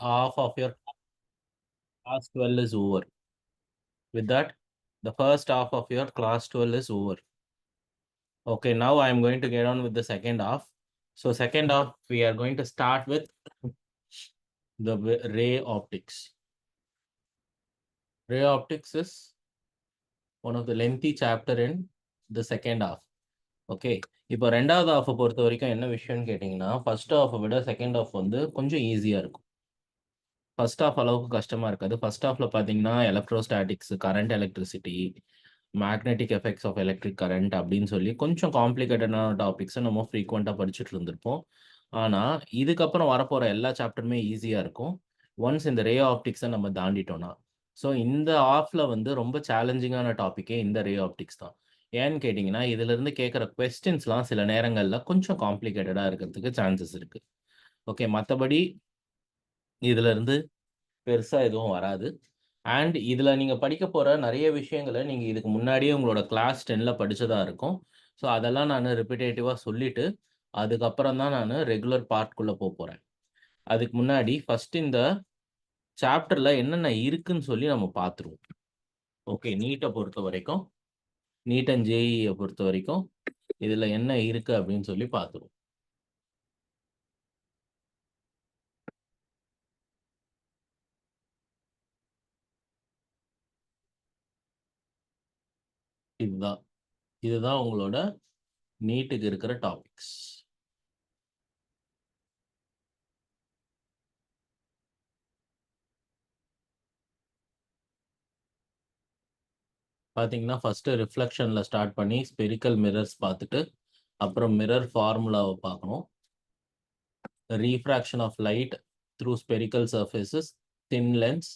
half of your class 12 is over. With that, the first half of your class 12 is over. Okay, now I am going to get on with the second half. So second half, we are going to start with the ray optics. Ray optics is one of the lengthy chapter in the second half. Okay, இப்போ ரெண்டாவது ஹாஃபை பொறுத்த வரைக்கும் என்ன விஷயம்னு கேட்டிங்கன்னா, first ஹாஃபை விட second half வந்து கொஞ்சம் ஈஸியாக இருக்கும். ஃபர்ஸ்ட் ஹாஃப் அளவுக்கு கஷ்டமாக இருக்காது. ஃபர்ஸ்ட் ஹாஃபில் பார்த்தீங்கன்னா electrostatics, current electricity, magnetic effects of electric current அப்படின்னு சொல்லி கொஞ்சம் காம்ப்ளிகேட்டடான டாபிக்ஸை நம்ம ஃப்ரீக்வெண்ட்டாக படிச்சுட்டு இருந்திருப்போம். ஆனால் இதுக்கப்புறம் வரப்போகிற எல்லா சாப்டருமே ஈஸியாக இருக்கும் ஒன்ஸ் இந்த ரே ஆப்டிக்ஸை நம்ம தாண்டிட்டோம்னா. ஸோ இந்த ஆஃபில் வந்து ரொம்ப சேலஞ்சிங்கான டாப்பிக்கே இந்த ரே ஆப்டிக்ஸ் தான். ஏன்னு கேட்டிங்கன்னா, இதிலிருந்து கேட்குற கொஸ்டின்ஸ்லாம் சில நேரங்களில் கொஞ்சம் காம்ப்ளிகேட்டடாக இருக்கிறதுக்கு சான்சஸ் இருக்குது. ஓகே, மற்றபடி இதிலிருந்து பெருசாக எதுவும் வராது. அண்ட் இதில் நீங்கள் படிக்க போகிற நிறைய விஷயங்களை நீங்கள் இதுக்கு முன்னாடியே உங்களோட கிளாஸ் 10ல் படித்ததாக இருக்கும். ஸோ அதெல்லாம் நான் ரிப்பிட்டேட்டிவாக சொல்லிவிட்டு அதுக்கப்புறம் தான் நான் ரெகுலர் பார்ட்குள்ளே போகிறேன். அதுக்கு முன்னாடி ஃபஸ்ட்டு இந்த சாப்டரில் என்னென்ன இருக்குன்னு சொல்லி நம்ம பார்த்துருவோம். ஓகே, நீட்டை பொறுத்த வரைக்கும், நீட் அண்ட் ஜேஇயை பொறுத்த வரைக்கும் இதில் என்ன இருக்குது அப்படின்னு சொல்லி பார்த்துருவோம். இதுதான் உங்களோட நீட்டுக்கு இருக்கிற டாபிக்ஸ். பார்த்தீங்கன்னா ஃபஸ்ட்டு ரிஃப்ளெக்ஷனில் ஸ்டார்ட் பண்ணி ஸ்பெரிக்கல் மிரர்ஸ் பார்த்துட்டு அப்புறம் மிரர் ஃபார்முலாவை பார்க்கணும். Refraction of light through spherical surfaces, thin lens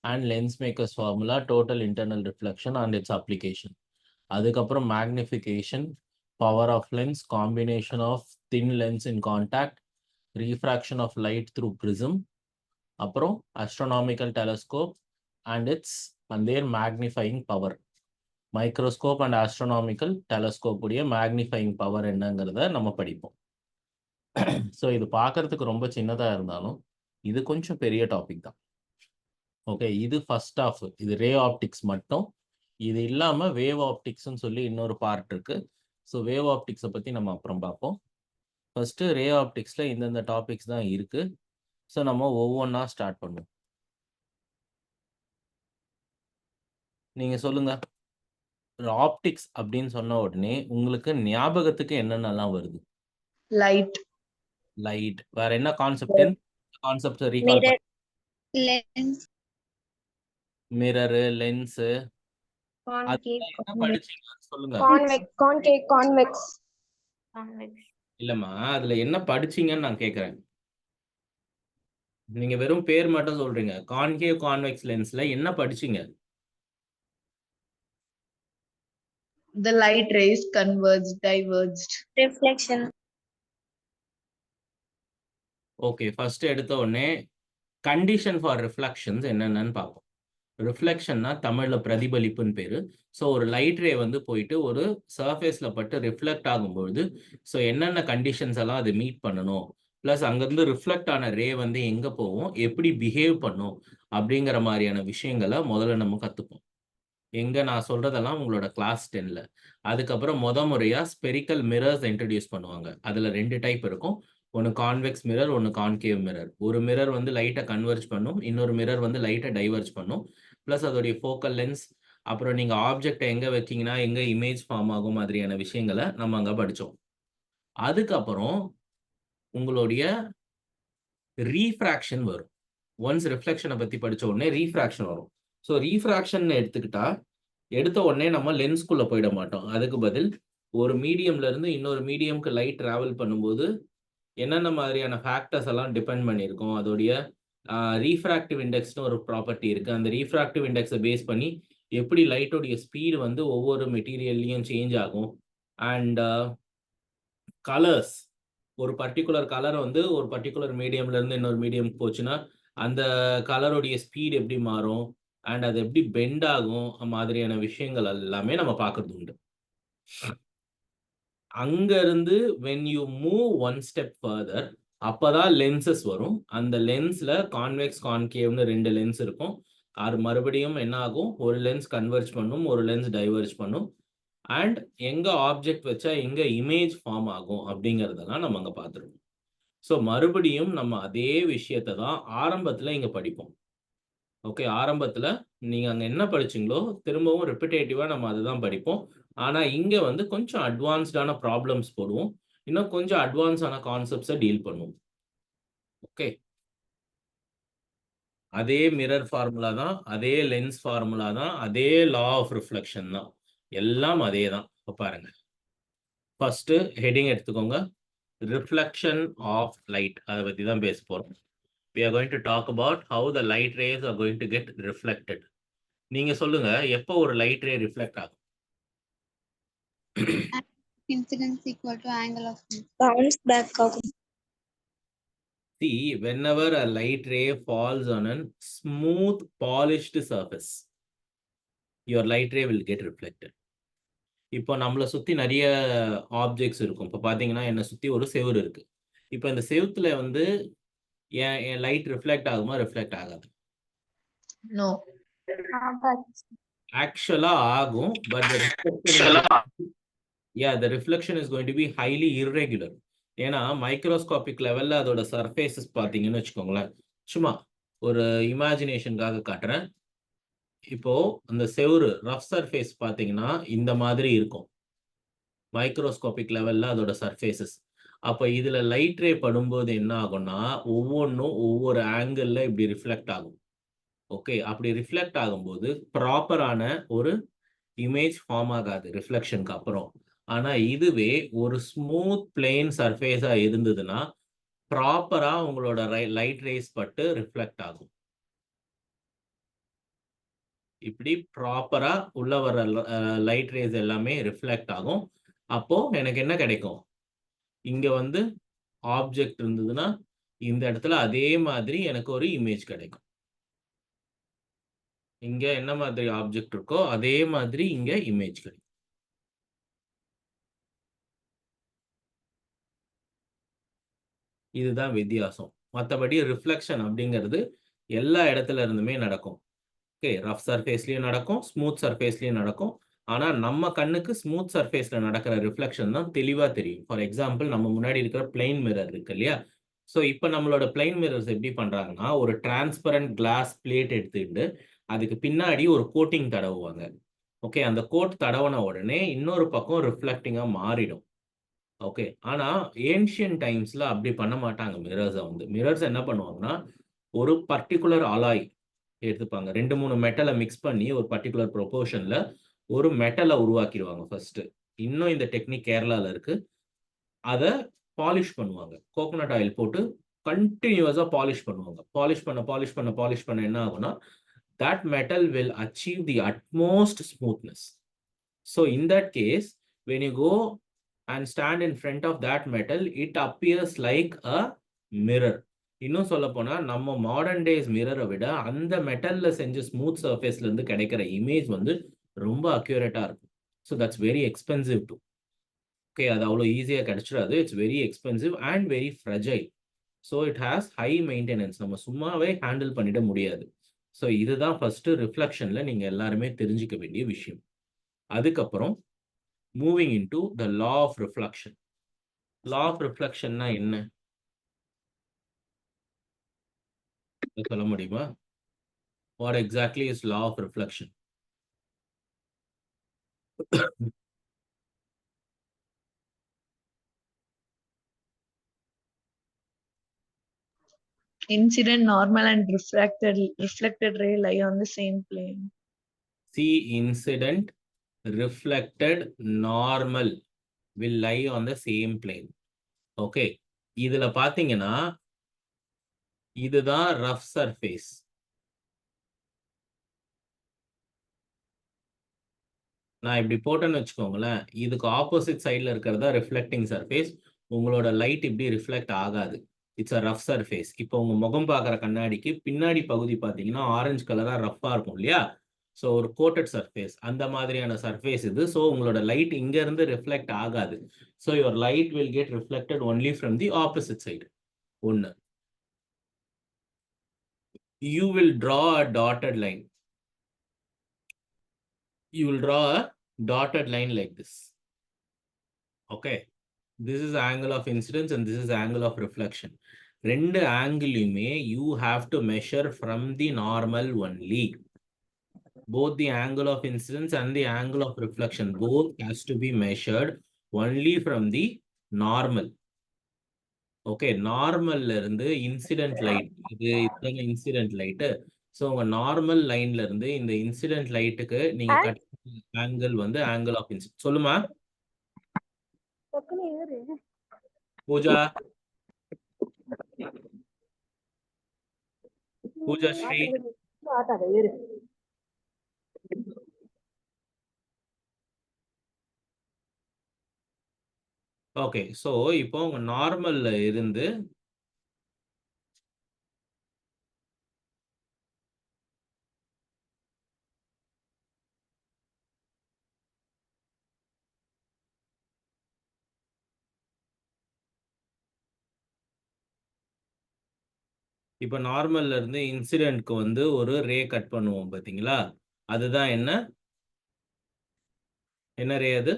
and lens makers formula, total internal reflection and its application. அதுக்கப்புறம் magnification, power of lens, combination of thin lens in contact, refraction of light through prism, அப்புறம் astronomical telescope and its and their magnifying power. Microscope and astronomical telescope உடைய magnifying power என்னங்கிறத நம்ம படிப்போம். So இது பார்க்கறதுக்கு ரொம்ப சின்னதாக இருந்தாலும் இது கொஞ்சம் பெரிய டாபிக் தான். ஓகே, இது ஃபர்ஸ்ட் ஆஃப், இது ரே ஆப்டிக்ஸ் மட்டும். இது இல்லாமல் வேவ் ஆப்டிக்ஸ்ன்னு சொல்லி இன்னொரு பார்ட் இருக்கு. ஸோ வேவ் ஆப்டிக்ஸை பற்றி நம்ம அப்புறம் பார்ப்போம். ஃபர்ஸ்ட்டு ரே ஆப்டிக்ஸில் இந்தந்த டாபிக்ஸ் தான் இருக்குது. ஸோ நம்ம ஒவ்வொன்றா ஸ்டார்ட் பண்ணுவோம். நீங்கள் சொல்லுங்கள், ஆப்டிக்ஸ் அப்படின்னு சொன்ன உடனே உங்களுக்கு ஞாபகத்துக்கு என்னென்னலாம் வருது? லைட். லைட். வேற என்ன concept? Concept recall mirror, lens, mirror, lens. Concave, என்ன படிச்சீங்க சொல்லுங்க. Convex, concave, convex. இல்லம்மா, அதுல என்ன படிச்சீங்கன்னு நான் கேக்குறேன். நீங்க வெறும் பேர் மட்டும் சொல்றீங்க. கான்கேவ், கான்வெக்ஸ் லென்ஸ்ல என்ன படிச்சீங்க? The light rays converged, diverged. Reflection. Okay, first எடுத்த உடனே கண்டிஷன் ஃபார் ரிஃப்ளெக்ஷன்ஸ் என்னென்னு பார்ப்போம். ரிஃப்ளெக்ஷன்னா தமிழில் பிரதிபலிப்புன்னு பேர். ஸோ ஒரு லைட் ரே வந்து போயிட்டு ஒரு சர்ஃபேஸில் பட்டு ரிஃப்ளெக்ட் ஆகும்பொழுது ஸோ என்னென்ன கண்டிஷன்ஸ் எல்லாம் அது மீட் பண்ணணும், ப்ளஸ் அங்கேருந்து ரிஃப்ளெக்ட் ஆன ரே வந்து எங்கே போகும், எப்படி பிஹேவ் பண்ணும் அப்படிங்கிற மாதிரியான விஷயங்களை முதல்ல நம்ம கற்றுப்போம். எங்கே நான் சொல்கிறதெல்லாம் உங்களோட கிளாஸ் 10ல். அதுக்கப்புறம் முறையாக ஸ்பெரிக்கல் மிரர்ஸ் இன்ட்ரடியூஸ் பண்ணுவாங்க. அதில் 2 டைப் இருக்கும். ஒன்று கான்வெக்ஸ் மிரர், ஒன்று கான்கேவ் மிரர். ஒரு மிரர் வந்து லைட்டை கன்வெர்ஜ் பண்ணும், இன்னொரு மிரர் வந்து லைட்டை டைவர்ஜ் பண்ணும். ப்ளஸ் அதோடைய ஃபோக்கல் லென்ஸ், அப்புறம் நீங்கள் ஆப்ஜெக்டை எங்கே வச்சிங்கன்னா எங்கே இமேஜ் ஃபார்ம் ஆகும் மாதிரியான விஷயங்களை நம்ம அங்கே படித்தோம். அதுக்கப்புறம் உங்களுடைய ரீஃப்ராக்ஷன் வரும். ஒன்ஸ் ரிஃப்ளெக்ஷனை பற்றி படித்த உடனே ரீஃப்ராக்ஷன் வரும். ஸோ ரீஃப்ராக்ஷன் எடுத்துக்கிட்டா எடுத்த உடனே நம்ம லென்ஸ்குள்ளே போயிட மாட்டோம். அதுக்கு பதில் ஒரு மீடியம்லேருந்து இன்னொரு மீடியம்க்கு லைட் ட்ராவல் பண்ணும்போது என்னென்ன மாதிரியான ஃபேக்டர்ஸ் எல்லாம் டிபெண்ட் பண்ணியிருக்கோம். அதோடைய ரீஃப்ராக்டிவ் இண்டெக்ஸ்னு ஒரு ப்ராப்பர்ட்டி இருக்குது. அந்த ரீஃப்ராக்டிவ் இண்டெக்ஸை பேஸ் பண்ணி எப்படி லைட்டோடைய ஸ்பீடு வந்து ஒவ்வொரு மெட்டீரியல்லையும் சேஞ்ச் ஆகும். அண்ட் கலர்ஸ், ஒரு பர்டிகுலர் கலர் வந்து ஒரு பர்டிகுலர் மீடியம்லேருந்து இன்னொரு மீடியம் போச்சுன்னா அந்த கலருடைய ஸ்பீடு எப்படி மாறும், அண்ட் அது எப்படி பெண்ட் ஆகும் மாதிரியான விஷயங்கள் எல்லாமே நம்ம பார்க்கறது உண்டு. அங்க இருந்து when you move one step further, அப்பதான் லென்சஸ் வரும். அந்த லென்ஸ்ல கான்வெக்ஸ் கான்கேவ்னு 2 லென்ஸ் இருக்கும். அது மறுபடியும் என்ன ஆகும், ஒரு லென்ஸ் கன்வெர்ஜ் பண்ணும், ஒரு லென்ஸ் டைவர்ஜ் பண்ணும். அண்ட் எங்க ஆப்ஜெக்ட் வச்சா எங்க இமேஜ் ஃபார்ம் ஆகும் அப்படிங்கிறதெல்லாம் நம்ம அங்க பார்த்துருக்கோம். ஸோ மறுபடியும் நம்ம அதே விஷயத்தை தான் ஆரம்பத்துல இங்க படிப்போம். ஓகே, ஆரம்பத்துல நீங்க அங்க என்ன படிச்சீங்களோ திரும்பவும் ரிப்பிட்டேட்டிவா நம்ம அதுதான் படிப்போம். ஆனா இங்க வந்து கொஞ்சம் அட்வான்ஸ்டான ப்ராப்ளம்ஸ் போடுவோம். இன்னும் கொஞ்சம் அட்வான்ஸான கான்செப்ட்ஸை டீல் பண்ணுவோம். ஓகே, அதே மிரர் ஃபார்முலா தான், அதே லென்ஸ் ஃபார்முலா தான், அதே லா ஆஃப் ரிஃப்ளெக்ஷன் தான், எல்லாம் அதே தான். இப்போ பாருங்க, ஃபர்ஸ்ட் ஹெட்டிங் எடுத்துக்கோங்க, ரிஃப்ளெக்ஷன் ஆஃப் லைட். அதை பத்தி தான் பேச போறோம். We are going to talk about how the light rays are going to get reflected. நீங்க சொல்லுங்க, எப்போ ஒரு லைட் ரே ரிஃப்ளெக்ட் ஆகும்? Incidence equal to angle of bounce back ஆகும். See, whenever a light ray falls on a smooth, polished surface, your light ray will get reflected. இப்போ நம்மளை சுத்தி நிறைய ஆப்ஜெக்ட்ஸ் இருக்கும். இப்போ பாத்தீங்கன்னா என்னை சுத்தி ஒரு செவுரு இருக்கு. இப்போ இந்த செவுத்துல வந்து என் லைட் ரிஃப்ளெக்ட் ஆகுமா, ரிஃப்ளெக்ட் ஆகாது? No. ஆக்சுவலா ஆகும், but the reflection is going to be highly irregular. ஏன்னா மைக்ரோஸ்கோபிக் லெவல்ல அதோட சர்ஃபேசஸ் பார்த்தீங்கன்னு வச்சுக்கோங்களேன். சும்மா ஒரு இமேஜினேஷனுக்காக காட்டுறேன். இப்போ அந்த செவுரு ரஃப் சர்ஃபேஸ் பார்த்தீங்கன்னா இந்த மாதிரி இருக்கும், மைக்ரோஸ்கோபிக் லெவல்ல அதோட சர்ஃபேசஸ். அப்போ இதுல லைட் ரே படும்போது என்ன ஆகும்னா, ஒவ்வொன்றும் ஒவ்வொரு ஆங்கிள் இப்படி ரிஃப்ளெக்ட் ஆகும். ஓகே, அப்படி ரிஃப்ளெக்ட் ஆகும்போது ப்ராப்பரான ஒரு இமேஜ் ஃபார்ம் ஆகாது ரிஃப்ளெக்ஷனுக்கு அப்புறம். ஆனா இதுவே ஒரு ஸ்மூத் பிளெயின் சர்ஃபேஸா இருந்ததுன்னா ப்ராப்பரா உங்களோட லைட் ரேஸ் பட்டு ரிஃப்ளெக்ட் ஆகும். இப்படி ப்ராப்பரா உள்ள வர லைட் ரேஸ் எல்லாமே ரிஃப்ளெக்ட் ஆகும். அப்போ எனக்கு என்ன கிடைக்கும், இங்க வந்து ஆப்ஜெக்ட் இருந்ததுன்னா இந்த இடத்துல அதே மாதிரி எனக்கு ஒரு இமேஜ் கிடைக்கும். இங்க என்ன மாதிரி ஆப்ஜெக்ட் இருக்கோ அதே மாதிரி இங்க இமேஜ் கிடைக்கும். இதுதான் வித்தியாசம். மற்றபடி ரிஃப்ளெக்ஷன் அப்படிங்கிறது எல்லா இடத்துல இருந்துமே நடக்கும். ஓகே, ரஃப் சர்ஃபேஸ்லயும் நடக்கும், ஸ்மூத் சர்ஃபேஸ்லயும் நடக்கும். ஆனா நம்ம கண்ணுக்கு ஸ்மூத் சர்ஃபேஸ்ல நடக்கிற ரிஃப்ளெக்ஷன் தான் தெளிவா தெரியும். ஃபார் எக்ஸாம்பிள், நம்ம முன்னாடி இருக்கிற பிளைன் மிரர் இருக்கு இல்லையா? ஸோ இப்போ நம்மளோட பிளைன் மிரர்ஸ் எப்படி பண்றாங்கன்னா, ஒரு டிரான்ஸ்பரண்ட் கிளாஸ் பிளேட் எடுத்துக்கிட்டு அதுக்கு பின்னாடி ஒரு கோட்டிங் தடவுவாங்க. ஓகே, அந்த கோட் தடவன உடனே இன்னொரு பக்கம் ரிஃப்ளெக்டிங்கா மாறிடும். ஓகே, ஆனா ஏன்ஷியன்ட் டைம்ஸ்ல அப்படி பண்ண மாட்டாங்க. மிரர்ஸ் என்ன பண்ணுவாங்கன்னா, ஒரு பர்டிகுலர் அலாய் எடுத்துப்பாங்க. 2-3 மெட்டலை மிக்ஸ் பண்ணி ஒரு பர்டிகுலர் ப்ரொபோர்ஷன்ல ஒரு மெட்டலை உருவாக்கிடுவாங்க ஃபர்ஸ்ட். இன்னும் இந்த டெக்னிக் கேரளால இருக்கு. அதை பாலிஷ் பண்ணுவாங்க. கோகோனட் ஆயில் போட்டு கண்டினியூஸா பாலிஷ் பண்ணுவாங்க. பாலிஷ் பண்ண என்ன ஆகும்னா, that metal will achieve the utmost smoothness. So in that case, when you go and stand in front of that metal, it appears like a mirror. இன்னும் சொல்ல போனா நம்ம மாடர்ன் டேஸ் மிரரை விட அந்த மெட்டல்ல செஞ்ச ஸ்மூத் சர்ஃபேஸ்ல இருந்து கிடைக்கிற இமேஜ் வந்து ரொம்ப அக்யூரேட்டா இருக்கும். So that's very expensive to. Okay, அது அவ்வளோ ஈஸியாக கிடைச்சிடாது. It's very expensive and very fragile. So it has high maintenance. நம்ம சும்மாவே ஹேண்டில் பண்ணிட முடியாது. ஸோ இதுதான் ஃபர்ஸ்ட் ரிஃப்ளெக்ஷன்ல நீங்க எல்லாருமே தெரிஞ்சுக்க வேண்டிய விஷயம். அதுக்கப்புறம் moving into the law of reflection. Law of reflection na enna? சொல்ல முடியுமா? What exactly is law of reflection? Incident, normal and reflected ray lie on the same plane. See, incident, reflected, normal will lie on the same plane. Okay, இதுல பாத்தீங்கன்னா இதுதான் rough surface. நான் இப்படி போட்டேன்னு வச்சுக்கோங்களேன், இதுக்கு ஆப்போசிட் சைட்ல இருக்கிறதா ரிஃப்ளெக்டிங் சர்ஃபேஸ். உங்களோட லைட் இப்படி ரிஃப்ளெக்ட் ஆகாது. It's a rough surface. இப்போ உங்க முகம் பார்க்குற கண்ணாடிக்கு பின்னாடி பகுதி பார்த்தீங்கன்னா ஆரஞ்சு கலரா ரஃப்பா இருக்கும் இல்லையா? ஸோ ஒரு கோட்டட் சர்ஃபேஸ், அந்த மாதிரியான சர்ஃபேஸ் இது. ஸோ உங்களோட லைட் இங்க இருந்து ரிஃப்ளெக்ட் ஆகாது. So your light will get reflected only from the opposite side. ஒன்று. You will draw a dotted line. You will draw a dotted line like this. Okay. This is angle of incidence and this is angle of reflection. ரெண்டு ஆங்கிளையுமே you have to measure from the normal only. Both the angle of incidence and the angle of reflection, both has to be measured only from the normal. Okay, நார்மல்ல இருந்து incident light, இதுதாங்க incident light. So உங்க normal லைன்ல இருந்து இந்த incident லைட்டுக்கு நீங்க cut angle வந்து ஆங்கிள் ஆஃப் இன்சிடென்ட். சொல்லுமா பூஜா? பூஜா ஸ்ரீ. ஓகே, ஸோ இப்போ உங்க நார்மல்ல இருந்து இப்போ நார்மல்ல இருந்து இன்சிடென்ட்க்கு வந்து ஒரு ரே கட் பண்ணுவோம் பாத்தீங்களா? அதுதான் என்ன ரே? அது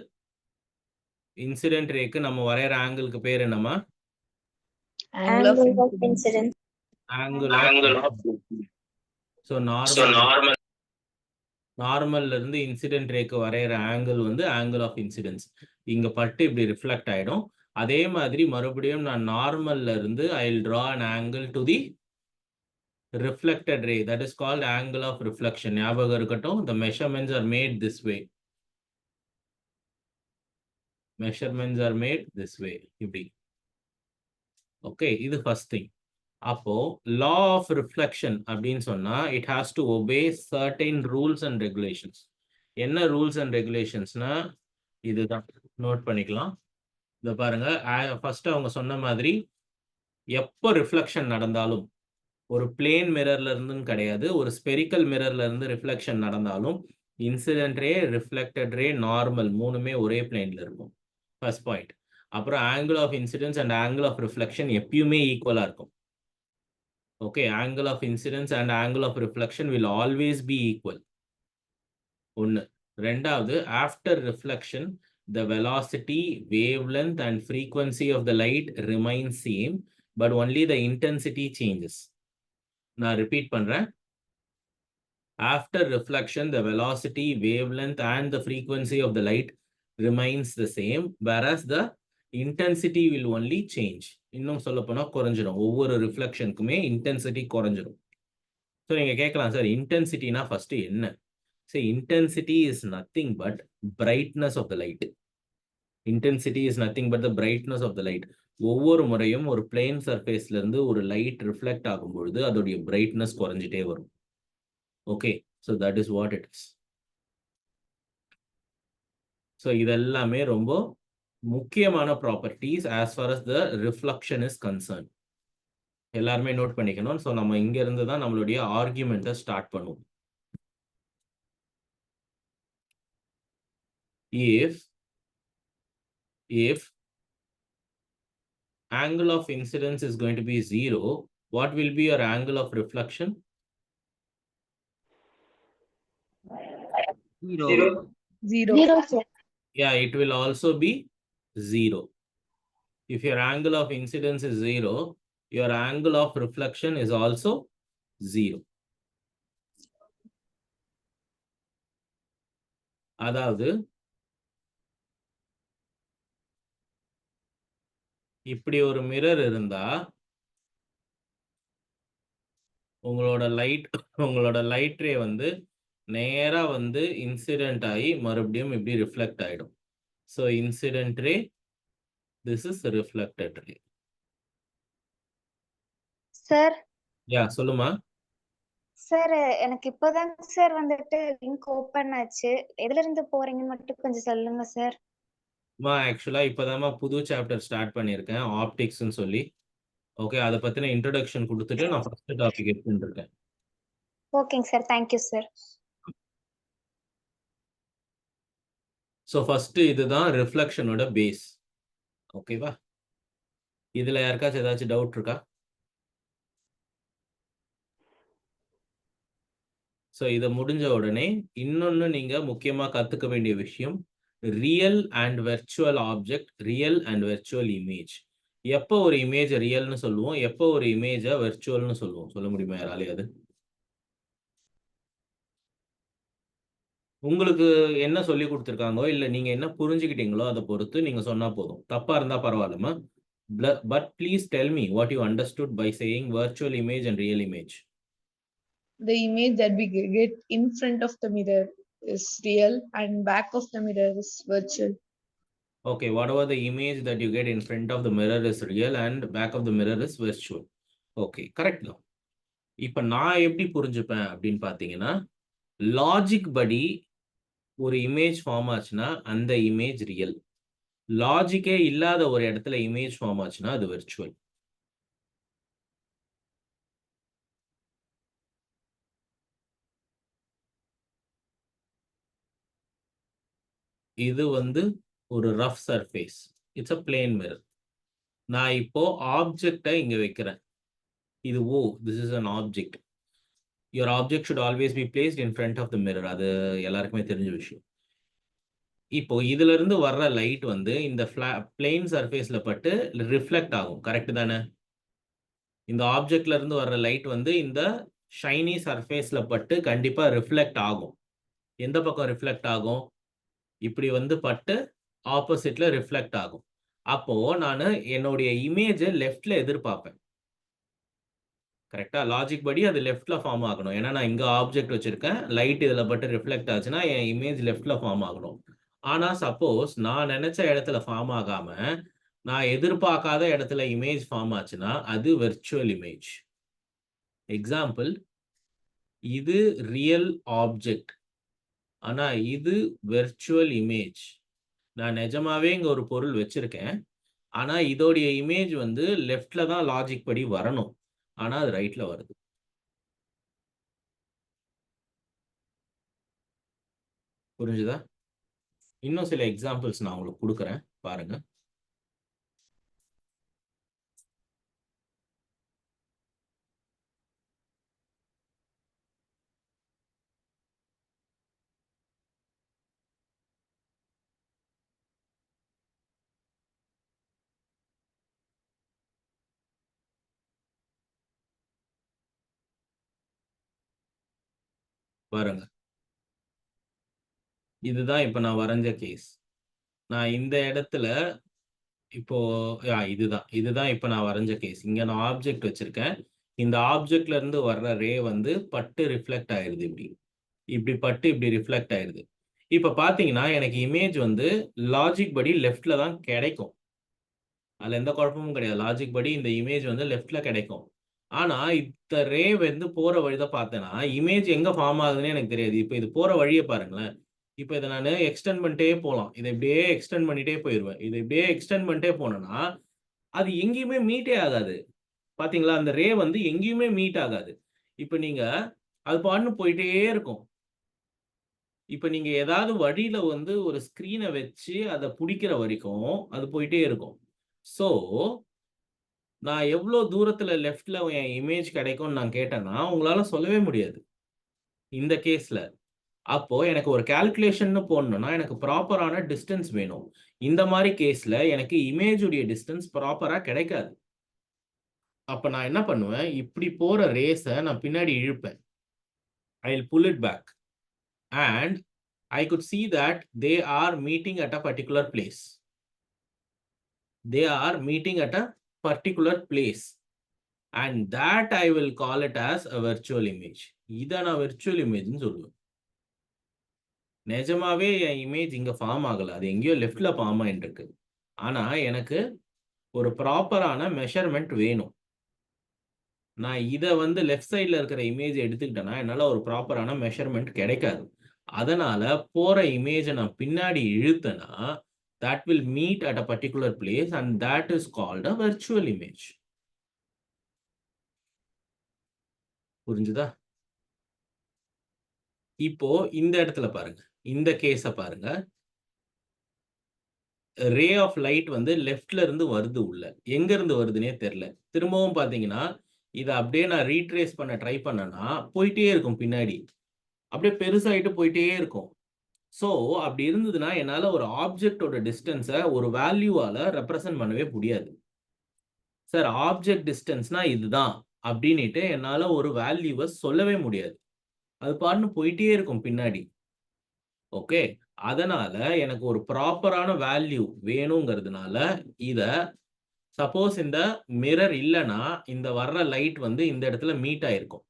இன்சிடென்ட் ரேக்கு நம்ம வரையற ஆங்கிளுக்கு பேர் என்னமா? Angle of incidence. Angle of. So நார்மல்ல இருந்து இன்சிடென்ட் ரேக்கு வரையற ஆங்கிள் வந்து ஆங்கிள் ஆஃப் இன்சிடென்ஸ். இங்க பட்டு இப்படி ரிஃப்ளெக்ட் ஆயிடும். அதே மாதிரி மறுபடியும் நான் நார்மல்ல இருந்து I will draw an angle to the reflected ray, that is called angle of reflection. ஞாபகம் இருக்கட்டும், the measurements are made this way. Measurements are made this way. இப்படி. ஓகே, இது ஃபர்ஸ்ட் திங். அப்போ law of reflection அப்படின்னு சொன்னா it has to obey certain rules and regulations. என்ன rules and ரெகுலேஷன்ஸ்னா இதுதான், note பண்ணிக்கலாம். இத பாருங்க, ஃபர்ஸ்ட் அவங்க சொன்ன மாதிரி எப்போ ரிஃப்ளெக்ஷன் நடந்தாலும், ஒரு பிளேன் மிரர்ல இருந்துன்னு கிடையாது, ஒரு ஸ்பெரிக்கல் மிரர்ல இருந்து ரிஃப்ளெக்ஷன் நடந்தாலும் incident ray, reflected ray, normal மூணுமே ஒரே பிளேன்ல இருக்கும். First point. அப்புறம் angle of incidence and angle of reflection எப்பயுமே ஈக்குவலா இருக்கும். Okay, angle of incidence and angle of reflection will always be equal. ஒன்று. ரெண்டாவது, after reflection the velocity, wavelength and frequency of the light remain same, but only the intensity changes. நான் repeat பண்றேன். After reflection, the velocity, wavelength and the frequency of the light remains the same, whereas the intensity will only change. இன்னும் சொல்ல போனா குறைஞ்சிடும். ஒவ்வொரு ரிஃப்ளெக்ஷனுக்குமே intensity குறைஞ்சிடும். So நீங்க கேட்கலாம், சார் இன்டென்சிட்டினா ஃபர்ஸ்ட் என்ன? So intensity is nothing but brightness of the light. Intensity is nothing but the brightness of the light. ஒவ்வொரு முறையும் ஒரு பிளேன் சர்ஃபேஸ்ல இருந்து ஒரு லைட் ரிஃப்ளெக்ட் ஆகும் பொழுது அதோடைய பிரைட்னஸ் குறைஞ்சிட்டே வரும். Okay, so that is what it is. So இதெல்லாமே ரொம்ப முக்கியமான properties as far as the reflection is concerned. எல்லாருமே நோட் பண்ணிக்கணும். ஸோ நம்ம இங்க இருந்து தான் நம்மளுடைய ஆர்கியூமெண்ட்டை ஸ்டார்ட் பண்ணுவோம். If angle of incidence is going to be 0, what will be your angle of reflection? 0. Yeah, it will also be 0. If your angle of incidence is 0, your angle of reflection is also 0. அதாவது இப்படி ஒரு mirror இருந்தா உங்களோட light ரே வந்து நேரா வந்து incident ஆகி மறுபடியும் இப்படி ரிஃப்ளெக்ட் ஆயிடும். So incident ray, this is reflected ray. Sir, யா சொல்லுமா. சார் எனக்கு இப்போதான் சார் வந்துட்டு லிங்க் ஓபன் ஆச்சு. எதுல இருந்து போறீங்கன்னு மட்டும் கொஞ்சம் சொல்லுங்க சார். ஆக்சுவலா இப்போதாம்மா புது சாப்டர் ஸ்டார்ட் பண்ணியிருக்கேன், ஆப்டிக்ஸ்ன்னு சொல்லி. ஓகே, அதை பத்தின இன்ட்ரோடக்ஷன் கொடுத்துட்டு நான் ஃபர்ஸ்ட் டாபிக் எடுத்துட்டு இருக்கேன். ஓகேங்க sir, thank you sir. So first இதுதான் ரிஃப்ளெக்ஷனோட பேஸ். ஓகேவா? இதுல யாருக்காச்சும் ஏதாச்சும் டவுட் இருக்கா? ஸோ இதை முடிஞ்ச உடனே இன்னொன்று நீங்கள் முக்கியமாக கற்றுக்க வேண்டிய விஷயம் real and virtual object, real and virtual image. எப்போ ஒரு இமேஜ் ரியல்னு சொல்லுவோம், எப்போ ஒரு இமேஜை வெர்ச்சுவல்னு சொல்லுவோம், சொல்ல முடியுமா யாராலையாவது? உங்களுக்கு என்ன சொல்லி கொடுத்துருக்காங்கோ இல்லை நீங்கள் என்ன புரிஞ்சுக்கிட்டீங்களோ அதை பொறுத்து நீங்கள் சொன்னால் போதும். தப்பாக இருந்தால் பரவாயில்லம்மா. But please tell me what you understood by saying virtual image and real image. The image that we get in front of the mirror is real and back of the mirror is virtual. Okay, whatever the image that you get in front of the mirror is real and back of the mirror is virtual. Okay, correct தான். இப்போ நான் எப்படி புரிஞ்சுப்பேன் அப்படின்னு பார்த்தீங்கன்னா, logic படி ஒரு image form ஆச்சுன்னா அந்த இமேஜ் ரியல். லாஜிக்கே இல்லாத ஒரு இடத்துல இமேஜ் ஃபார்ம் ஆச்சுன்னா அது வெர்ச்சுவல். இது வந்து ஒரு rough surface, it's a plane mirror. நான் இப்போ ஆப்ஜெக்டை இங்க வைக்கிறேன். இது O, this is an object. Your object should always be placed in front of the mirror. அது எல்லாருக்குமே தெரிஞ்ச விஷயம். இப்போ இதுல இருந்து வர்ற லைட் வந்து இந்த பிளேன் சர்ஃபேஸ்ல பட்டு ரிஃப்ளெக்ட் ஆகும். கரெக்ட் தானே? இந்த ஆப்ஜெக்ட்ல இருந்து வர்ற லைட் வந்து இந்த ஷைனி சர்ஃபேஸ்ல பட்டு கண்டிப்பா ரிஃப்ளெக்ட் ஆகும். எந்த பக்கம் ரிஃப்ளெக்ட் ஆகும்? இப்படி வந்து பட்டு ஆப்போசிட்ல ரிஃப்ளெக்ட் ஆகும். அப்போ நான் என்னுடைய இமேஜை லெஃப்ட்ல எதிர்பார்ப்பேன். கரெக்டா? லாஜிக் படி அது லெஃப்ட்ல ஃபார்ம் ஆகணும். ஏன்னா நான் இங்க ஆப்ஜெக்ட் வச்சிருக்கேன், லைட் இதுல பட்டு ரிஃப்ளெக்ட் ஆச்சுன்னா என் இமேஜ் லெஃப்ட்ல ஃபார்ம் ஆகணும். ஆனா சப்போஸ் நான் நினைச்ச இடத்துல ஃபார்ம் ஆகாம நான் எதிர்பார்க்காத இடத்துல இமேஜ் ஃபார்ம் ஆச்சுன்னா அது வெர்ச்சுவல் இமேஜ். எக்ஸாம்பிள், இது ரியல் ஆப்ஜெக்ட், ஆனா இது வெர்ச்சுவல் இமேஜ். நான் நிஜமாவே இங்க ஒரு பொருள் வச்சிருக்கேன், ஆனா இதோடைய இமேஜ் வந்து லெஃப்ட்ல தான் லாஜிக் படி வரணும், ஆனா அது ரைட்ல வருது. புரிஞ்சுதா? இன்னும் சில எக்ஸாம்பிள்ஸ் நான் உங்களுக்கு கொடுக்குறேன், பாருங்க. பாருங்க, இதுதான் இப்ப நான் வரைஞ்ச கேஸ். நான் இந்த இடத்துல இப்போ இதுதான் இப்ப நான் வரைஞ்ச கேஸ். இங்க நான் ஆப்ஜெக்ட் வச்சிருக்கேன். இந்த ஆப்ஜெக்ட்ல இருந்து வர்ற ரே வந்து பட்டு ரிஃப்ளெக்ட் ஆயிருது. இப்படி பட்டு இப்படி ரிஃப்ளெக்ட் ஆயிருது. இப்ப பாத்தீங்கன்னா எனக்கு இமேஜ் வந்து லாஜிக் படி லெஃப்ட்ல தான் கிடைக்கும். அதுல எந்த குழப்பமும் கிடையாது. லாஜிக் படி இந்த இமேஜ் வந்து லெஃப்ட்ல கிடைக்கும். ஆனா இந்த ரே வந்து போற வழிதான் பார்த்தேன்னா இமேஜ் எங்க ஃபார்ம் ஆகுதுன்னு எனக்கு தெரியாது. இப்ப இது போற வழியை பாருங்களேன். இப்ப இதை நான் எக்ஸ்டெண்ட் பண்ணிட்டே போகலாம். இதை இப்படியே எக்ஸ்டெண்ட் பண்ணிட்டே போயிடுவேன். இதை இப்படியே எக்ஸ்டெண்ட் பண்ணிட்டே போனேன்னா அது எங்கேயுமே மீட்டே ஆகாது. பாத்தீங்களா? அந்த ரே வந்து எங்கேயுமே மீட் ஆகாது. இப்ப நீங்க அது பாட்டுன்னு போயிட்டே இருக்கும். இப்ப நீங்க ஏதாவது வழியில வந்து ஒரு ஸ்கிரீனை வச்சு அதை பிடிக்கிற வரைக்கும் அது போயிட்டே இருக்கும். ஸோ நான் எவ்வளோ தூரத்துல லெஃப்ட்ல என் இமேஜ் கிடைக்கும்னு நான் கேட்டேன்னா உங்களால சொல்லவே முடியாது இந்த கேஸ்ல. அப்போ எனக்கு ஒரு கால்குலேஷன் போடணும்னா எனக்கு ப்ராப்பரான டிஸ்டன்ஸ் வேணும். இந்த மாதிரி கேஸ்ல எனக்கு இமேஜுடைய டிஸ்டன்ஸ் ப்ராப்பரா கிடைக்காது. அப்ப நான் என்ன பண்ணுவேன், இப்படி போற ரேஸை நான் பின்னாடி இழுப்பேன். I will pull it back and I could see that they are meeting at a particular place. They are meeting at a particular place and that I will call it as a virtual image. இதை நான் virtual image ன்னு சொல்லுவேன். நிஜமாவே என் image இங்க form ஆகல, அது எங்கேயோ லெஃப்ட்ல ஃபார்ம் ஆயிட்டு இருக்கு. ஆனா எனக்கு ஒரு ப்ராப்பரான மெஷர்மெண்ட் வேணும். நான் இதை வந்து லெஃப்ட் சைட்ல இருக்கிற இமேஜ் எடுத்துக்கிட்டேன்னா என்னால ஒரு ப்ராப்பரான மெஷர்மெண்ட் கிடைக்காது. அதனால போற இமேஜை நான் பின்னாடி இழுத்தேன்னா that will meet at a particular place and that is called a virtual image. புரிஞ்சுதா? இப்போ இந்த இடத்துல பாருங்க, இந்த கேஸ பாருங்க. ரே ஆஃப் லைட் வந்து லெஃப்ட்ல இருந்து வருது உள்ள, எங்க இருந்து வருதுன்னே தெரியல. திரும்பவும் பாத்தீங்கன்னா இதை அப்படியே நான் ரீட்ரேஸ் பண்ண ட்ரை பண்ணேன்னா போயிட்டே இருக்கும் பின்னாடி. அப்படியே பெருசாயிட்டு போயிட்டே இருக்கும். ஸோ அப்படி இருந்ததுன்னா என்னால் ஒரு ஆப்ஜெக்டோட டிஸ்டன்ஸை ஒரு வேல்யூவால் ரெப்ரசன்ட் பண்ணவே முடியாது. சார் ஆப்ஜெக்ட் டிஸ்டன்ஸ்னா இதுதான் அப்படின்ட்டு என்னால் ஒரு வேல்யூவை சொல்லவே முடியாது. அது பாட்டுன்னு போயிட்டே இருக்கும் பின்னாடி. ஓகே, அதனால எனக்கு ஒரு ப்ராப்பரான வேல்யூ வேணுங்கிறதுனால இத சப்போஸ் இந்த மிரர் இல்லைன்னா இந்த வர்ற லைட் வந்து இந்த இடத்துல மீட் ஆயிருக்கும்.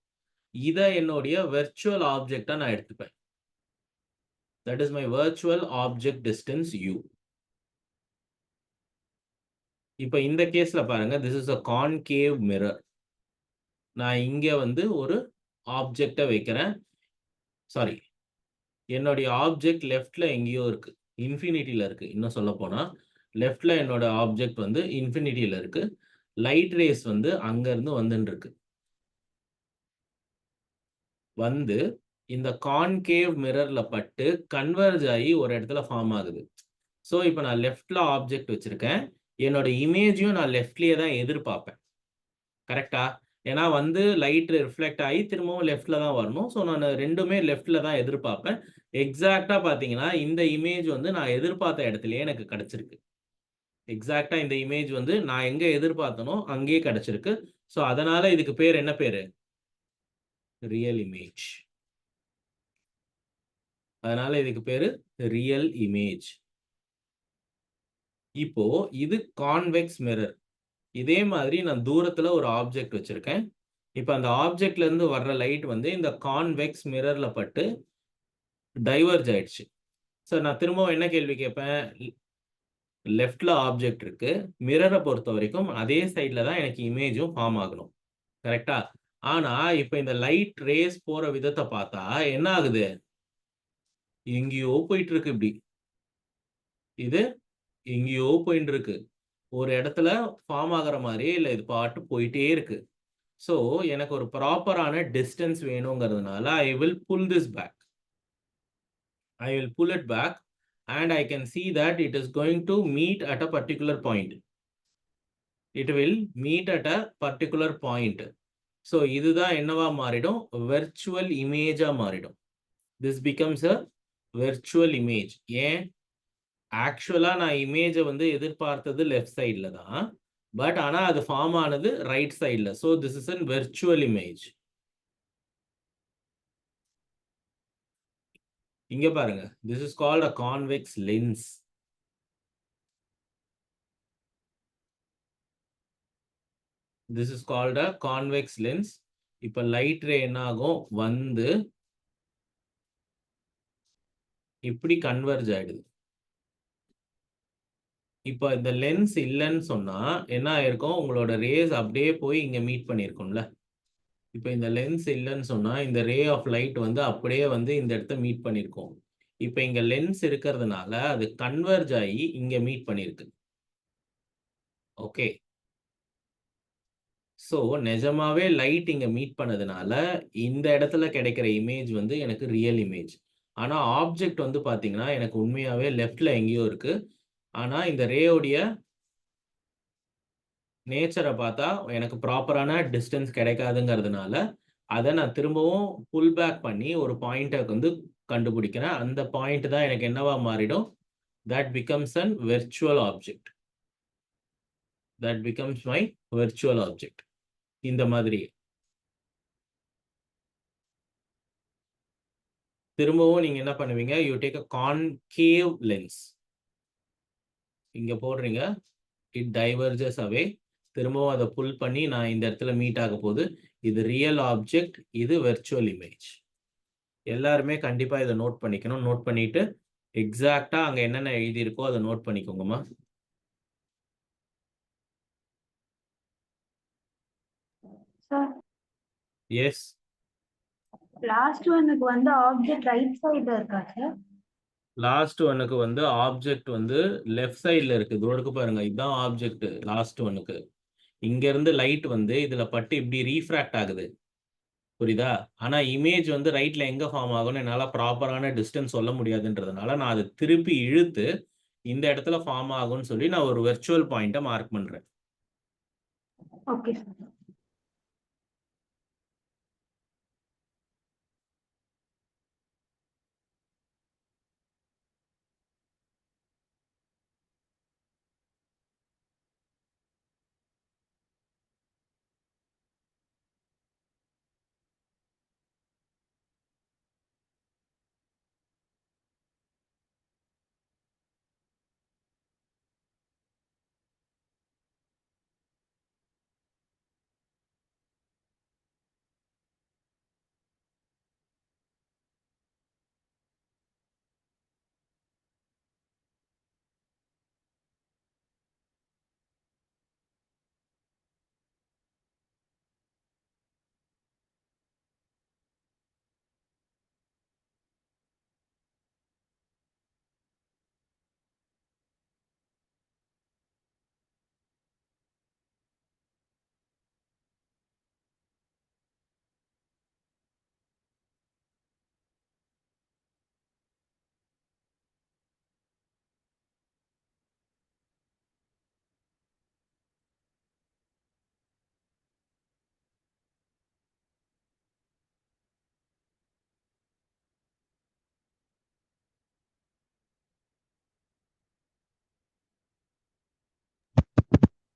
இதை என்னுடைய வெர்ச்சுவல் ஆப்ஜெக்டா நான் எடுத்துப்பேன். That is my virtual object distance u. இப்போ இந்த கேஸ்ல பாருங்க, this is a concave mirror. நான் இங்க வந்து ஒரு ஆப்ஜெக்டை வைக்கிறேன். சாரி, என்னுடைய ஆப்ஜெக்ட் லெஃப்ட்ல எங்கேயோ இருக்கு, இன்ஃபினிட்டியில இருக்கு. இன்னும் சொல்ல போனா லெஃப்ட்ல என்னோட ஆப்ஜெக்ட் வந்து இன்ஃபினிட்டியில இருக்கு. லைட் ரேஸ் வந்து அங்க இருந்து வந்துட்டு இருக்கு. வந்து இந்த கான்கேவ் மிரர்ல பட்டு கன்வர்ஜ் ஆகி ஒரு இடத்துல ஃபார்ம் ஆகுது. ஸோ இப்போ நான் லெஃப்ட்ல ஆப்ஜெக்ட் வச்சிருக்கேன். என்னோட இமேஜையும் நான் லெஃப்ட்லயே தான் எதிர்பார்ப்பேன். கரெக்டா? ஏன்னா வந்து லைட் ரிஃப்ளெக்ட் ஆகி திரும்பவும் லெஃப்ட்ல தான் வரணும். ஸோ நான் ரெண்டுமே லெஃப்ட்ல தான் எதிர்பார்ப்பேன். எக்ஸாக்டா பார்த்தீங்கன்னா இந்த இமேஜ் வந்து நான் எதிர்பார்த்த இடத்துலயே எனக்கு கிடைச்சிருக்கு. எக்ஸாக்டா இந்த இமேஜ் வந்து நான் எங்க எதிர்பார்த்தனோ அங்கேயே கிடைச்சிருக்கு. ஸோ அதனால இதுக்கு பேர் என்ன பேரு? Real image. அதனால இதுக்கு பேரு ரியல் இமேஜ். இப்போ இது கான்வெக்ஸ் மிரர். இதே மாதிரி நான் தூரத்துல ஒரு ஆப்ஜெக்ட் வச்சிருக்கேன். இப்போ அந்த ஆப்ஜெக்ட்ல இருந்து வர்ற லைட் வந்து இந்த கான்வெக்ஸ் மிரர்ல பட்டு டைவர்ஜ் ஆயிடுச்சு. ஸோ நான் திரும்பவும் என்ன கேள்வி கேட்பேன்? லெஃப்ட்ல ஆப்ஜெக்ட் இருக்கு. மிரரை பொறுத்த வரைக்கும் அதே சைட்ல தான் எனக்கு இமேஜும் ஃபார்ம் ஆகணும். கரெக்டா? ஆனா இப்போ இந்த லைட் ரேஸ் போற விதத்தை பார்த்தா என்ன ஆகுது? எங்கேயோ போயிட்டு இருக்கு. இப்படி இது எங்கேயோ போயிட்டு இருக்கு. ஒரு இடத்துல ஃபார்ம் ஆகிற மாதிரியே இல்லை, இது பாட்டு போயிட்டே இருக்கு. ஸோ எனக்கு ஒரு ப்ராப்பரான டிஸ்டன்ஸ் வேணுங்கிறதுனால I will pull this back. I will pull it back and I can see that it is going to meet at a particular point. It will meet at a particular point. So இதுதான் என்னவா மாறிடும்? virtual image மாறிடும். This becomes a virtual image. ஏன்? ஆக்சுவலா நான் இமேஜை வந்து எதிர்பார்த்தது லெஃப்ட் சைட்ல தான், பட் ஆனா அது ஃபார்ம் ஆனது ரைட் சைட்ல. So this is an virtual image. இங்க பாருங்க, this is called a convex lens. This is called a convex lens. இப்போ லைட் ரே என்ன ஆகும்? வந்து இப்படி கன்வர்ஜ் ஆயிடுது. இப்போ இந்த லென்ஸ் இல்லைன்னு சொன்னா என்ன ஆயிருக்கும்? உங்களோட ரேஸ் அப்படியே போய் இங்க மீட் பண்ணியிருக்கும்ல. இப்போ இந்த லென்ஸ் இல்லைன்னு சொன்னா இந்த ரே ஆஃப் லைட் வந்து அப்படியே வந்து இந்த இடத்த மீட் பண்ணியிருக்கோம். இப்போ இங்க லென்ஸ் இருக்கிறதுனால அது கன்வர்ஜ் ஆகி இங்க மீட் பண்ணியிருக்கு. ஓகே, ஸோ நிஜமாவே லைட் இங்க மீட் பண்ணதுனால இந்த இடத்துல கிடைக்கிற இமேஜ் வந்து எனக்கு ரியல் இமேஜ். ஆனா ஆப்ஜெக்ட் வந்து பாத்தீங்கன்னா எனக்கு உண்மையாவே லெஃப்ட்ல எங்கேயோ இருக்கு. ஆனா இந்த ரேயோடைய நேச்சரை பார்த்தா எனக்கு ப்ராப்பரான டிஸ்டன்ஸ் கிடைக்காதுங்கிறதுனால அதை நான் திரும்பவும் புல் பேக் பண்ணி ஒரு பாயிண்ட்டை வந்து கண்டுபிடிக்கிறேன். அந்த பாயிண்ட் தான் எனக்கு என்னவா மாறிடும்? That becomes an virtual object. That becomes my virtual object. இந்த மாதிரி திரும்பவும் நீங்க என்ன பண்ணுவீங்க? You take a concave lens. இங்க போடுறீங்க, இட் டைவர்ஜஸ் அவே. திரும்பவும் அதை புல் பண்ணி நான் இந்த இடத்துல மீட் ஆக போகுது. இது ரியல் ஆப்ஜெக்ட், இது வெர்ச்சுவல் இமேஜ். எல்லாருமே கண்டிப்பா இதை நோட் பண்ணிக்கணும். நோட் பண்ணிட்டு எக்ஸாக்டா அங்க என்னென்ன எழுதியிருக்கோ அதை நோட் பண்ணிக்கோங்கம்மா. சார், எஸ், லாஸ்ட் ஒன்னுக்கு வந்து ஆப்ஜெக்ட் ரைட் சைடுல இருக்கா சார்? லாஸ்ட் ஒன்னுக்கு வந்து ஆப்ஜெக்ட் வந்து லெஃப்ட் சைட்ல இருக்கு. இதோடுக்கு பாருங்க, இதுதான் ஆப்ஜெக்ட். லாஸ்ட் ஒன்னுக்கு இங்க இருந்து லைட் வந்து இதுல பட்டு இப்படி ரீஃப்ராக்ட் ஆகுது. புரியுதா? ஆனா இமேஜ் வந்து ரைட்ல எங்க ஃபார்ம் ஆகும்னு என்னால ப்ராப்பரான டிஸ்டன்ஸ் சொல்ல முடியாதுன்றதுனால நான் அதை திருப்பி இழுத்து இந்த இடத்துல ஃபார்ம் ஆகும்னு சொல்லி நான் ஒரு வெர்ச்சுவல் பாயிண்ட்டை மார்க் பண்றேன். Okay sir.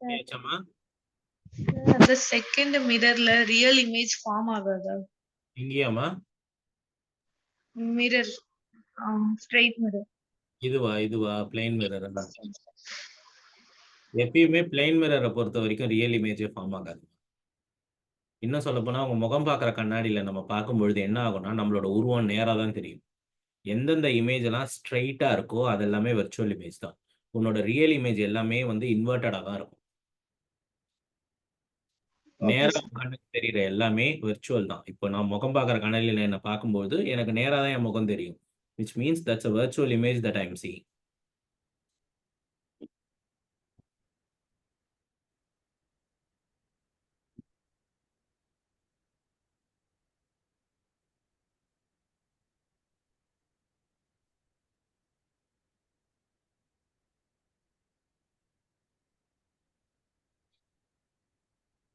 புரியுதாம்மா? அந்த செகண்ட் மிரர்ல ரியல் இமேஜ் ஃபார்ம் ஆகாதா? இங்கேயாம்மா? Mirror straight mirror. இதுவா பிளெயின் மிரர்? எப்பயுமே பிளெயின் மிரரை பொறுத்த வரைக்கும் ரியல் இமேஜே ஃபார்ம் ஆகாது. இன்னும் சொல்ல போனா உங்க முகம் பார்க்குற கண்ணாடியில நம்ம பார்க்கும்பொழுது என்ன ஆகும்னா நம்மளோட உருவம் நேரா தான் தெரியும். எந்தெந்த இமேஜ் எல்லாம் ஸ்ட்ரைட்டா இருக்கோ அது எல்லாமே வெர்ச்சுவல் இமேஜ் தான். உன்னோட ரியல் இமேஜ் எல்லாமே வந்து இன்வெர்டடா தான் இருக்கும். நேரா கண்ணுக்கு தெரியுற எல்லாமே வெர்ச்சுவல் தான். இப்போ நான் முகம் பார்க்குற கண்ணாடியில என்ன பார்க்கும்போது எனக்கு நேரா தான் என் முகம் தெரியும். which means that's a virtual image that I am seeing.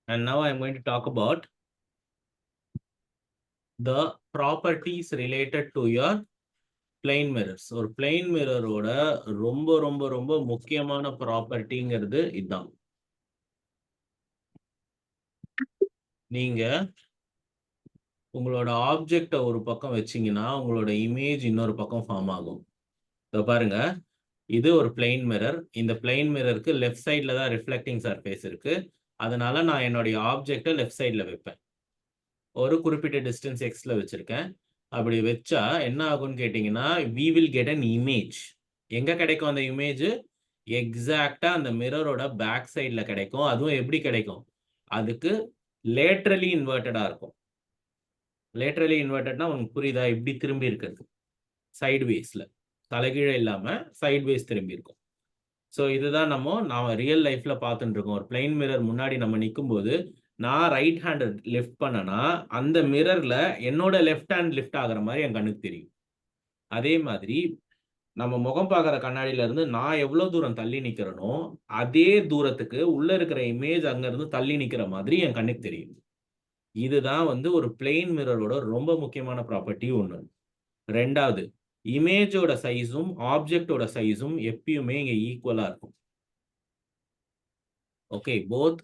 And now I am going to talk about the properties related to your plane mirrors. ஒரு plane mirror-ஓட ரொம்ப ரொம்ப ரொம்ப முக்கியமான ப்ராப்பர்ட்டிங்கிறது இதுதான். நீங்க உங்களோட ஆப்ஜெக்டை ஒரு பக்கம் வச்சீங்கன்னா உங்களோட இமேஜ் இன்னொரு பக்கம் ஃபார்ம் ஆகும். இதோ பாருங்க, இது ஒரு பிளெயின் மிரர். இந்த பிளெயின் மிரருக்கு லெஃப்ட் சைடில் தான் ரிஃப்ளெக்டிங் சர்ஃபேஸ் இருக்கு. அதனால நான் என்னுடைய ஆப்ஜெக்டை லெஃப்ட் சைடில் வைப்பேன். ஒரு குறிப்பிட்ட டிஸ்டன்ஸ் எக்ஸ்ல வச்சிருக்கேன். அப்படி வச்சா என்ன ஆகும்னு கேட்டிங்கன்னா we will get an image. எங்க கிடைக்கும் அந்த இமேஜ்? எக்ஸாக்டா அந்த மிரரோட பேக் சைடில் கிடைக்கும். அதுவும் எப்படி கிடைக்கும்? அதுக்கு லேட்ரலி இன்வெர்டடா இருக்கும். லேட்ரலி இன்வெர்டட்னா உங்களுக்கு புரியுதா? இப்படி திரும்பி இருக்கிறது சைடு வேஸ்ல, தலைகீழ இல்லாம சைடு வேஸ் திரும்பி இருக்கும். ஸோ இதுதான் நாம ரியல் லைஃப்ல பார்த்துட்டு இருக்கோம். ஒரு பிளெயின் மிரர் முன்னாடி நம்ம நிற்கும் போது நான் ரைட் ஹேண்ட் லிஃப்ட் பண்ணனா அந்த மிரர்ல என்னோட லெஃப்ட் ஹேண்ட் லிஃப்ட் ஆகுற மாதிரி என் கண்ணுக்கு தெரியும். அதே மாதிரி நம்ம முகம் பார்க்குற கண்ணாடியில இருந்து நான் எவ்வளவு தூரம் தள்ளி நிக்கிறேனோ அதே தூரத்துக்கு உள்ள இருக்கிற இமேஜ் அங்க இருந்து தள்ளி நிக்கிற மாதிரி என் கண்ணுக்கு தெரியும். இதுதான் வந்து ஒரு பிளெயின் மிரரோட ரொம்ப முக்கியமான ப்ராப்பர்ட்டி ஒன்று. ரெண்டாவது, இமேஜோட சைஸும் ஆப்ஜெக்டோட சைஸும் எப்பயுமே இங்க ஈக்குவலா இருக்கும். Okay, both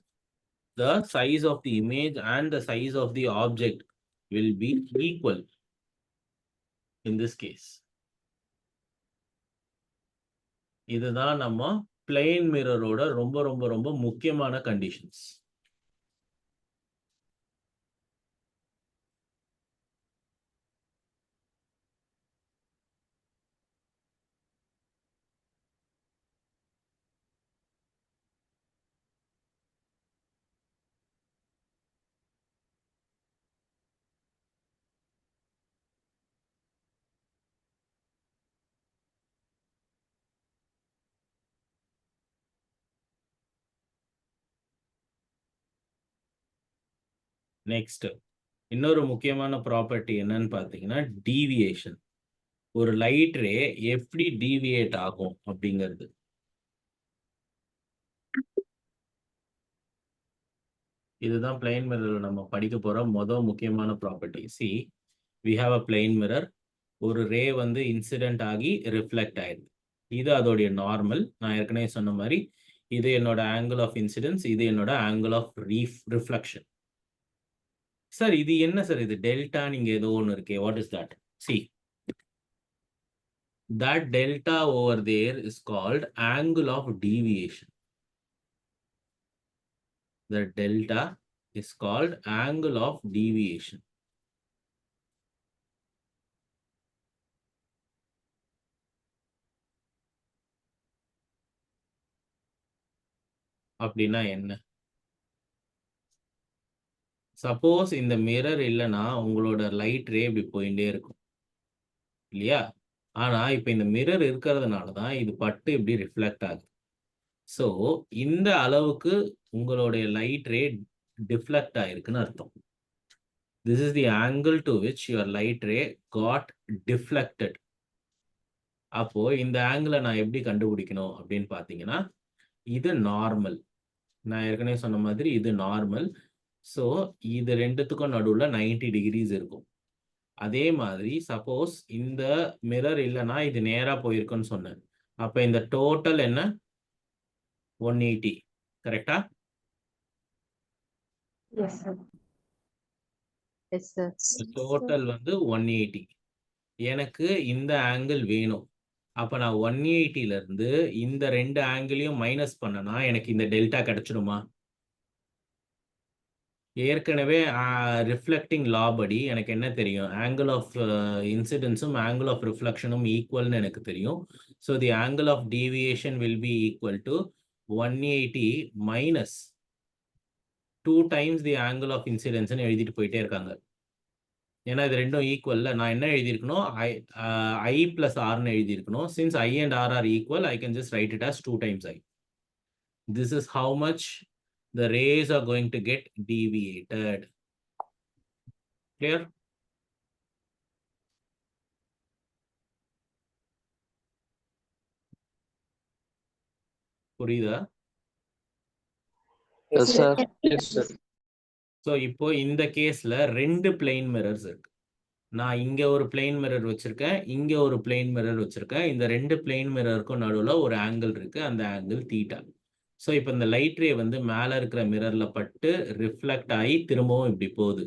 the size of the image and the size of the object will be equal in this case. இதுதான் நம்ம பிளெயின் மிரரோட ரொம்ப ரொம்ப ரொம்ப முக்கியமான கண்டிஷன்ஸ். நெக்ஸ்ட் இன்னொரு முக்கியமான ப்ராப்பர்ட்டி என்னன்னு பார்த்தீங்கன்னா டீவியேஷன். ஒரு லைட் ரே எப்படி டீவியேட் ஆகும் அப்படிங்கிறது. இதுதான் பிளெயின் மிரர் நம்ம படிக்க போற முக்கியமான property. see, we have a plane mirror. ஒரு ரே வந்து இன்சிடென்ட் ஆகி ரிஃப்ளெக்ட் ஆயிடுது. இது அதோடைய நார்மல். நான் ஏற்கனவே சொன்ன மாதிரி இது என்னோட ஆங்கிள் ஆஃப் இன்சிடென்ஸ், இது என்னோட ஆங்கிள் ஆஃப் ரிஃப்ளெக்ஷன். சார் இது என்ன சார்? இது டெல்டா நீங்க ஏதோ ஒன்று இருக்கே, what is that? see, that delta over there is called angle of deviation. The delta is called angle of deviation. அப்படின்னா என்ன? சப்போஸ் இந்த மிரர் இல்லைன்னா உங்களோட லைட் ரே இப்படி போயிட்டே இருக்கும் இல்லையா? ஆனா இப்ப இந்த மிரர் இருக்கிறதுனால தான் இது பட்டு இப்படி ரிஃப்ளெக்ட் ஆகுது. ஸோ இந்த அளவுக்கு உங்களுடைய லைட் ரே டிஃப்ளெக்ட் ஆயிருக்குன்னு அர்த்தம். This is the angle to which your light ray got deflected. அப்போ இந்த ஆங்கிளை நான் எப்படி கண்டுபிடிக்கணும் அப்படின்னு பார்த்தீங்கன்னா இது நார்மல். நான் ஏற்கனவே சொன்ன மாதிரி இது நார்மல். ஸோ இது ரெண்டுத்துக்கும் நடுவில் 90 டிகிரிஸ் இருக்கும். அதே மாதிரி சப்போஸ் இந்த மிரர் இல்லைன்னா இது நேராக போயிருக்குன்னு சொன்னேன். அப்போ இந்த டோட்டல் என்ன? 180. கரெக்டா? Yes, sir. Yes, sir. Total வந்து 180. எனக்கு இந்த ஆங்கிள் வேணும். அப்ப நான் 180ல இருந்து இந்த ரெண்டு ஆங்கிளையும் மைனஸ் பண்ணனா எனக்கு இந்த டெல்டா கிடைச்சிடுமா? ஏற்கனவே ரிஃப்ளெக்டிங் லா படி எனக்கு என்ன தெரியும்? ஆங்கிள் ஆஃப் இன்சிடென்ஸும் ஆங்கிள் ஆஃப் ரிஃப்ளெக்ஷனும் ஈக்குவல்னு எனக்கு தெரியும். So the angle of deviation will be equal to 180 minus 2 times the angle of இன்சிடென்ஸ்னு எழுதிட்டு போயிட்டே இருக்காங்க. ஏன்னா இது ரெண்டும் ஈக்குவல்ல. நான் என்ன எழுதியிருக்கணும்? I plus Rன்னு எழுதியிருக்கணும். Since I and R are equal, I can just write it as 2 times I. This is how much the rays are going to get deviated. Clear? புரியுதா? Yes, sir. Yes, sir. So இப்போ இந்த கேஸ்ல ரெண்டு plain mirrors இருக்கு. நான் இங்க ஒரு plain mirror வச்சிருக்கேன், இங்க ஒரு பிளெயின் மிரர் வச்சிருக்கேன். இந்த ரெண்டு பிளெயின் மிரருக்கும் நடுவில் ஒரு ஆங்கிள் இருக்கு, அந்த ஆங்கிள் தீட்டா. ஸோ இப்போ இந்த லைட் ரே வந்து மேலே இருக்கிற மிரர்ல பட்டு ரிஃப்ளெக்ட் ஆகி திரும்பவும் இப்படி போகுது.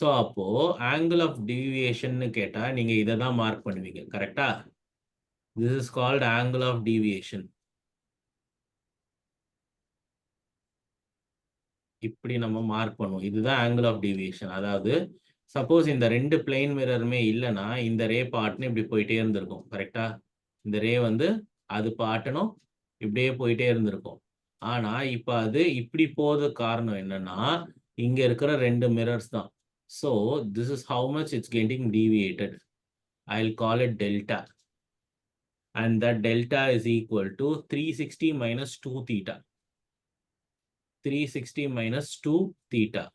ஸோ அப்போ ஆங்கிள் ஆஃப் டீவியேஷன் கேட்டா நீங்க இதை தான் மார்க் பண்ணுவீங்க. கரெக்டா? This is called angle of deviation. இப்படி நம்ம மார்க் பண்ணுவோம். இதுதான் ஆங்கிள் ஆஃப் டீவியேஷன். அதாவது சப்போஸ் இந்த ரெண்டு பிளெயின் மிரருமே இல்லைன்னா இந்த ரே பாட்டுன்னு இப்படி போயிட்டே இருந்திருக்கும். கரெக்டா? இந்த ரே வந்து அது பாட்டணும் இப்படியே போயிட்டே இருந்திருக்கும். ஆனா இப்ப அது இப்படி போறது காரணம் என்னன்னா இங்க இருக்கிற ரெண்டு மிரர்ஸ் தான். So this is how much it's getting deviated. I will call it delta. And that delta is equal to 360 minus 2 theta. 360 minus 2 theta.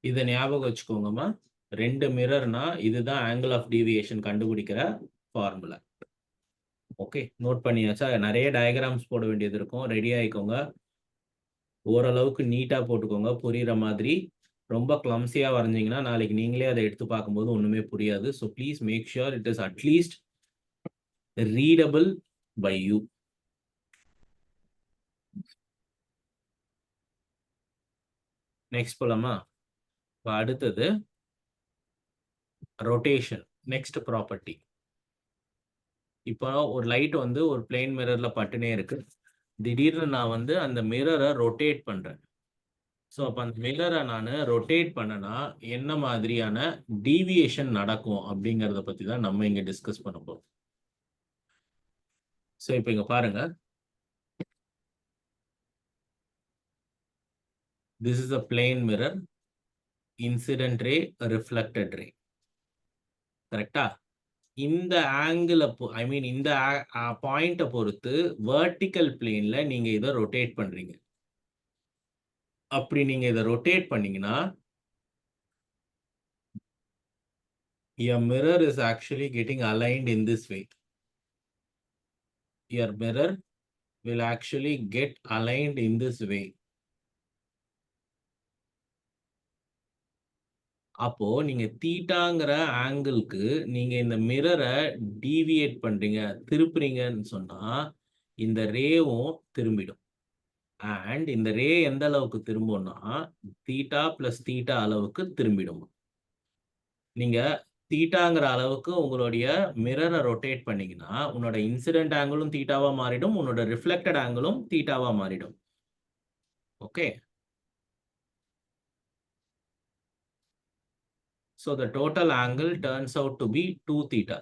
இதை ஞாபகம் வச்சுக்கோங்கம்மா. ரெண்டு மிரர்னா இதுதான் ஆங்கிள் ஆஃப் டீவியேஷன் கண்டுபிடிக்கிற ஃபார்முலா. ஓகே, நோட் பண்ணியாச்சா? நிறைய டயக்ராம்ஸ் போட வேண்டியது இருக்கும். ரெடி ஆயிக்கோங்க. ஓரளவுக்கு நீட்டா போட்டுக்கோங்க, புரியுற மாதிரி. ரொம்ப கிளம்சியா வரைஞ்சிங்கன்னா நாளைக்கு நீங்களே அதை எடுத்து பார்க்கும்போது ஒண்ணுமே புரியாது. So please make sure it is at least readable by you. Next போலாமா? இப்போ அடுத்தது ரொட்டேஷன். Next property. இப்போ ஒரு லைட் வந்து ஒரு பிளேன் மிரர்ல பட்டுனே இருக்கு. திடீர்னு நான் வந்து அந்த மிரரை ரொட்டேட் பண்றேன். ஸோ அப்போ அந்த மிரரை நான் ரொட்டேட் பண்ணனா என்ன மாதிரியான டீவியேஷன் நடக்கும் அப்படிங்கிறத பத்தி தான் நம்ம இங்க டிஸ்கஸ் பண்ண போறோம். ஸோ இப்போ இங்க பாருங்க, this is a plane mirror, incident ray, reflected ray. கரெக்டா? இந்த ஆங்கிள் ஐ மீன் இந்த பாயிண்ட்டை பொறுத்து வெர்டிக்கல் பிளேன்ல நீங்க இதை ரொட்டேட் பண்றீங்க. அப்படி நீங்க இதை ரொட்டேட் பண்ணீங்கன்னா your mirror is actually getting aligned in this way. Your mirror will actually get aligned in this way. அப்போ நீங்க தீட்டாங்கிற ஆங்கிளுக்கு நீங்க இந்த மிரரை டீவியேட் பண்றீங்க, திருப்புறீங்கன்னு சொன்னா இந்த ரேவும் திரும்பிடும். அண்ட் இந்த ரே எந்த அளவுக்கு திரும்பும்னா தீட்டா பிளஸ் தீட்டா அளவுக்கு திரும்பிடும். நீங்க தீட்டாங்கிற அளவுக்கு உங்களுடைய மிரரை ரொட்டேட் பண்ணீங்கன்னா உன்னோட இன்சிடென்ட் ஆங்கிளும் தீட்டாவா மாறிடும், உன்னோட ரிஃப்ளெக்டட் ஆங்கிளும் தீட்டாவா மாறிடும். Okay, so the total angle turns out to be 2 theta.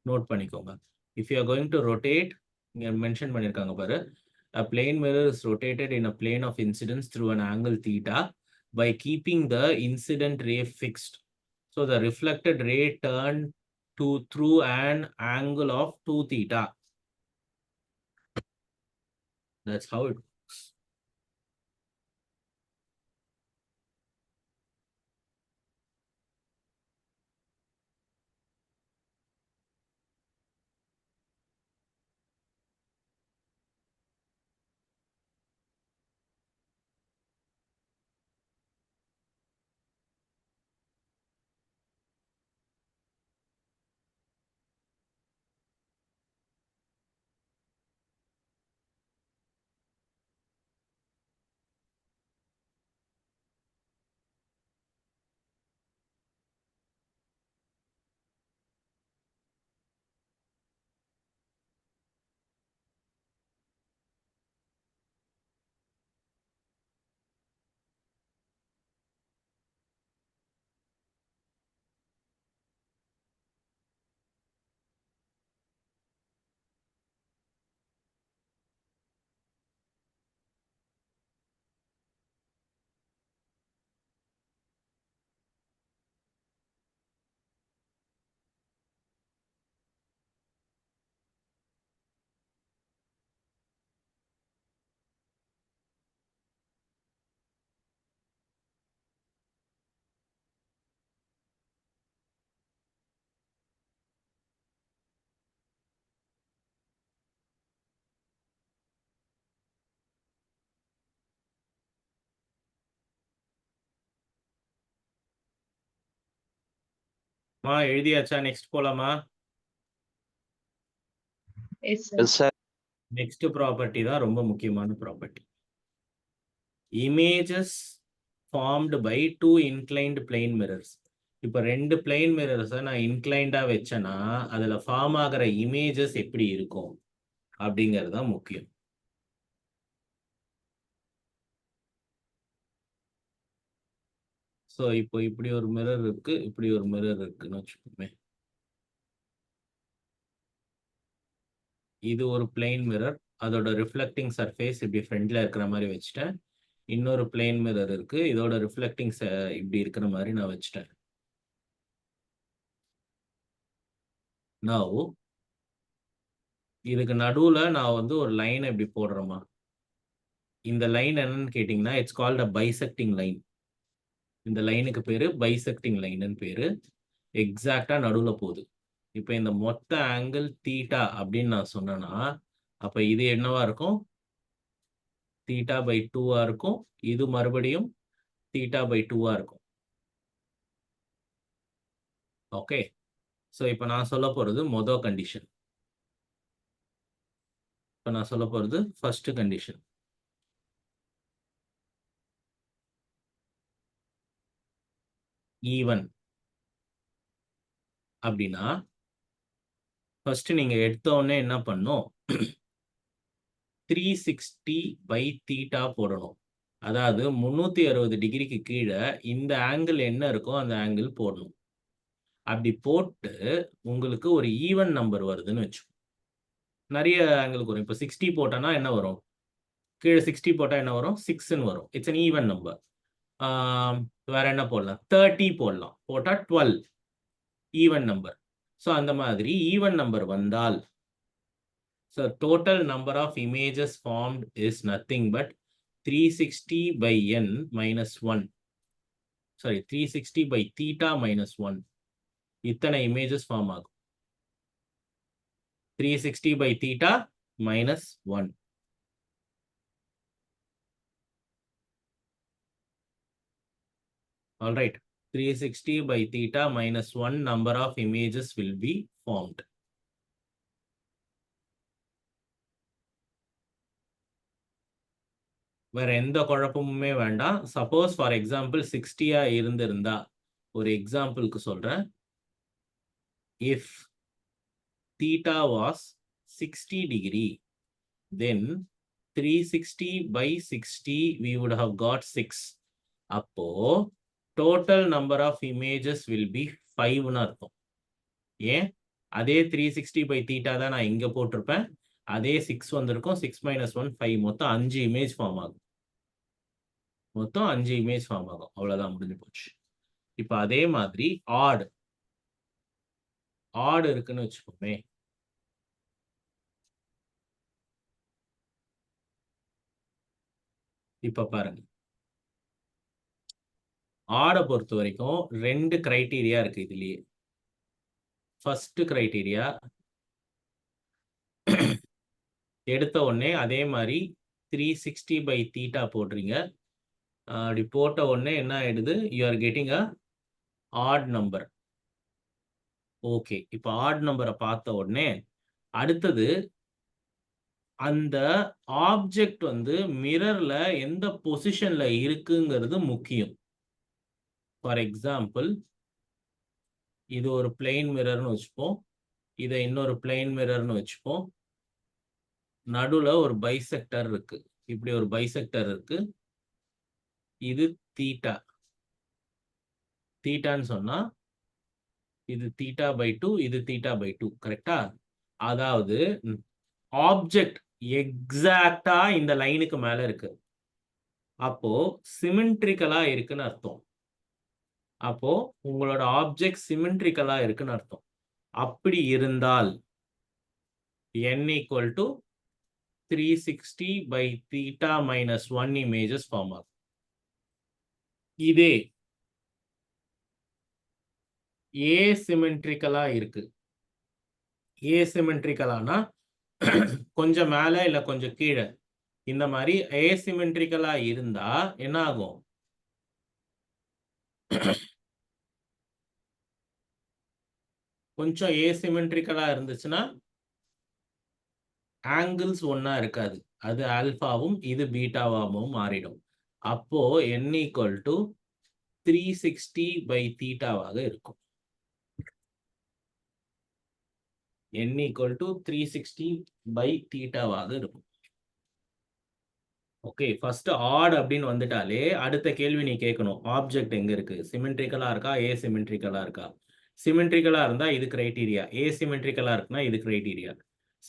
Note பண்ணிக்கோங்க. If you are going to rotate, இங்க மென்ஷன் பண்ணிருக்காங்க பாரு, a plane mirror is rotated in a plane of incidence through an angle theta. by keeping the incident ray fixed. So the reflected ray turned through an angle of 2 theta. That's how it works. எழுதியாச்சா? Next போலாமா? Yes, sir. Yes, sir. Next property தான் ரொம்ப முக்கியமான property. Images formed by 2 inclined plane mirrors. இப்போ 2 plane mirrors நான் இன்க்ளைண்டா வச்சேன்னா அதுல form ஆகிற இமேஜஸ் எப்படி இருக்கும் அப்படிங்கிறது தான் முக்கியம். ஸோ இப்போ இப்படி ஒரு மிரர் இருக்கு, இப்படி ஒரு மிரர் இருக்குன்னு வச்சுக்கோமே. இது ஒரு பிளெயின் மிரர், அதோட ரிஃப்ளெக்டிங் சர்ஃபேஸ் இப்படி ஃப்ரண்ட்ல இருக்கிற மாதிரி வச்சுட்டேன். இன்னொரு பிளெயின் மிரர் இருக்கு, இதோட ரிஃப்ளெக்டிங் இப்படி இருக்கிற மாதிரி நான் வச்சுட்டேன். நான் இதுக்கு நடுவுல நான் வந்து ஒரு லைன் இப்படி போடுறேமா. இந்த லைன் என்னன்னு கேட்டிங்கன்னா it's called a bisecting line. இந்த லைனுக்கு பேரு பைசெக்டிங் லைன்னு பேரு. எக்ஸாக்டா நடுவுல போகுது. இப்போ இந்த மொத்த ஆங்கிள் தீட்டா அப்படின்னு நான் சொன்னேன்னா அப்ப இது என்னவா இருக்கும்? தீட்டா பை 2 இருக்கும். இது மறுபடியும் தீட்டா பை 2 இருக்கும். ஓகே, ஸோ இப்போ நான் சொல்ல போறது மொதல் கண்டிஷன். இப்போ நான் சொல்ல போறது ஃபர்ஸ்ட் கண்டிஷன். ஈவன் அப்படின்னா ஃபர்ஸ்ட் நீங்க எடுத்த உடனே என்ன பண்ணும்? 360 பை தீட்டா போடணும். அதாவது 360 டிகிரிக்கு கீழே இந்த ஆங்கிள் என்ன இருக்கோ அந்த ஆங்கிள் போடணும். அப்படி போட்டு உங்களுக்கு ஒரு ஈவன் நம்பர் வருதுன்னு வச்சு, நிறைய ஆங்கிளுக்கு வரும். இப்போ 60 போட்டோன்னா என்ன வரும்? கீழே 60 போட்டால் என்ன வரும்? 6ன்னு வரும். It's an even number. வேற என்ன போடலாம்? 30 போடலாம். போட்டால் 12 ஈவன் நம்பர். ஸோ அந்த மாதிரி ஈவன் நம்பர் வந்தால் so total number of images formed is nothing but 360 by n minus 1. Sorry, 360 by theta minus 1. இத்தனை images form ஆகும். 360 by theta minus 1. All right. 360 by theta minus 1 number of images will be formed. வேற எந்த குழப்பமுமே வேண்டாம். Suppose for example 60 இருந்திருந்தா, ஒரு எக்ஸாம்பிளுக்கு சொல்றேன். If theta was 60 degree, then 360 by 60 we would have got 6. அப்போ total number of images will be 5ன்னு அர்த்தம். ஏன்? அதே 360 by theta தான் நான் இங்க போட்டிருப்பேன். அதே 6 வந்திருக்கும். 6 minus 1 5, மொத்தம் 5 இமேஜ் ஃபார்ம் ஆகும். மொத்தம் 5 இமேஜ் ஃபார்ம் ஆகும். அவ்வளவுதான், முடிஞ்சு போச்சு. இப்ப அதே மாதிரி ஆட் இருக்குன்னு வச்சுக்கோமே. இப்ப பாருங்க, ஆடை பொறுத்த வரைக்கும் 2 கிரைட்டீரியா இருக்கு இதுலயே. ஃபர்ஸ்ட் கிரைட்டீரியா, எடுத்த உடனே அதே மாதிரி 360 by தீட்டா போடுறீங்க. அப்படி போட்ட உடனே என்ன ஆயிடுது, you are getting a add number. Okay, இப்போ ஆட் நம்பரை பார்த்த உடனே அடுத்தது அந்த ஆப்ஜெக்ட் வந்து மிரர்ல எந்த பொசிஷன்ல இருக்குங்கிறது முக்கியம். ஃபார் எக்ஸாம்பிள், இது ஒரு பிளெயின் மிரர்னு வச்சுப்போம், இதை இன்னொரு பிளெயின் மிரர்னு வச்சுப்போம். நடுவுல ஒரு பைசெக்டர் இருக்கு, இப்படி ஒரு பைசெக்டர் இருக்கு. இது தீட்டா, தீட்டான்னு சொன்னா இது தீட்டா பை 2, இது தீட்டா பை 2, கரெக்டா? அதாவது ஆப்ஜெக்ட் எக்ஸாக்டா இந்த லைனுக்கு மேல இருக்கு, அப்போ சிமெட்ரிக்கலா இருக்குன்னு அர்த்தம். அப்போ உங்களோட ஆப்ஜெக்ட் சிமெட்ரிக்கலா இருக்குன்னு அர்த்தம். அப்படி இருந்தால் n equal to 360 by theta minus 1 images form ஆகும். இதே ஏசிமெட்ரிக்கலா இருக்கு. ஏசிமெட்ரிக்கலானா கொஞ்சம் மேல இல்ல கொஞ்சம் கீழே, இந்த மாதிரி ஏசிமெட்ரிக்கலா இருந்தா என்ன ஆகும், கொஞ்சம் ஏசிமெட்ரிக்கலா இருந்துச்சுன்னா ஆங்கிள்ஸ் ஒன்னா இருக்காது, அது ஆல்பாவும் இது பீட்டாவாகவும் மாறிடும். அப்போ n equal to 360 by தீட்டாவாக இருக்கும். n equal to 360 by தீட்டாவாக இருக்கும். ஓகே, ஃபர்ஸ்ட் ஆட் அப்படின்னு வந்துட்டாலே அடுத்த கேள்வி நீ கேட்கணும், ஆப்ஜெக்ட் எங்க இருக்கு, சிமெட்ரிக்கலா இருக்கா ஏசிமெட்ரிக்கலா இருக்கா? சிமெட்ரிக்கலா இருந்தா இது கிரைட்டீரியா, ஏசிமெட்ரிக்கலா இருக்குன்னா இது கிரைட்டீரியா.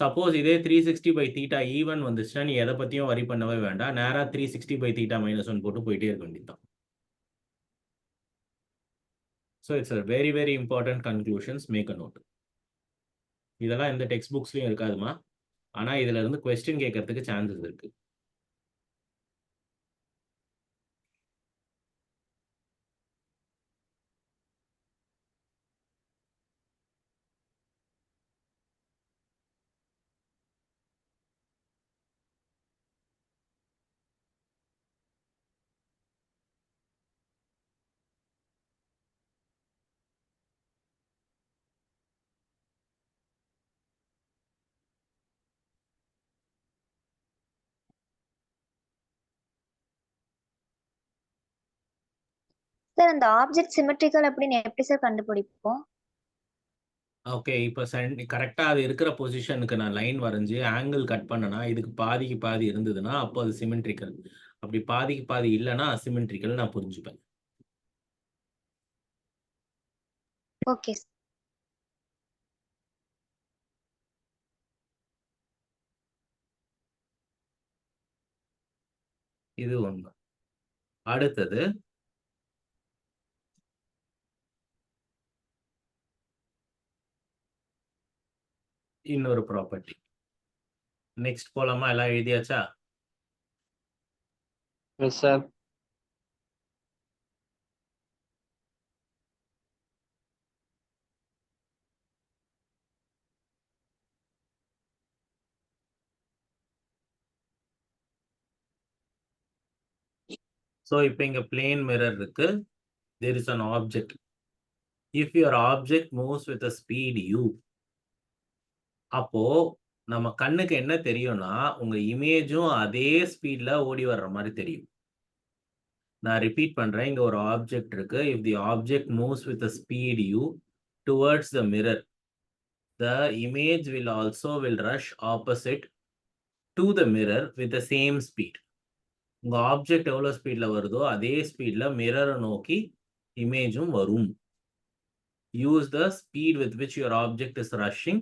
சப்போஸ் இதே 360 by தீட்டா ஈவன் வந்துச்சுன்னா நீ எதை பத்தியும் வரி பண்ணவே வேண்டாம், நேரா 360 by தீட்டா -1 போட்டு போயிட்டே இருக்க வேண்டியதுதான். So it's a very very important conclusions, make a note. இதெல்லாம் எந்த டெக்ஸ்ட் புக்ஸ்லயும் இருக்காதுமா, ஆனா இதுல இருந்து क्वेश्चन கேட்கறதுக்கு சான்சஸ் இருக்கு. சார் அந்த ஆப்ஜெக்ட் சிமெட்ரிக்கல் அப்படின்னு எப்படி சார் கண்டுபிடிப்போம்? ஓகே, இப்போ கரெக்டா அது இருக்கிற பொசிஷனுக்கு நான் லைன் வரைஞ்சி ஆங்கிள் கட் பண்ணனா இதுக்கு பாதிக்கு பாதி இருந்ததுன்னா அப்போ அது சிமெட்ரிக்கல், அப்படி பாதிக்கு பாதி இல்லைன்னா அசிமெட்ரிக்கல் நான் புரிஞ்சுப்பேன். ஓகே. இது ஒண்ணு. அடுத்தது இன்னொரு ப்ராப்பர்ட்டி. நெக்ஸ்ட் போலாமா? எல்லாம் எழுதியாச்சா? Yes sir. ஸோ இப்போ இங்க பிளேன் மிரர் இருக்கு, there is an object. If your object moves with a speed u, அப்போ நம்ம கண்ணுக்கு என்ன தெரியும்னா உங்க இமேஜும் அதே ஸ்பீட்ல ஓடி வர்ற மாதிரி தெரியும். நான் ரிப்பீட் பண்றேன், இங்க ஒரு ஆப்ஜெக்ட் இருக்கு. if the object moves with a speed u towards the mirror, the image will also rush opposite to the mirror with the same speed. உங்க ஆப்ஜெக்ட் எவ்வளவு ஸ்பீட்ல வருதோ அதே ஸ்பீட்ல மிரரை நோக்கி இமேஜும் வரும். Use the speed with which your object is rushing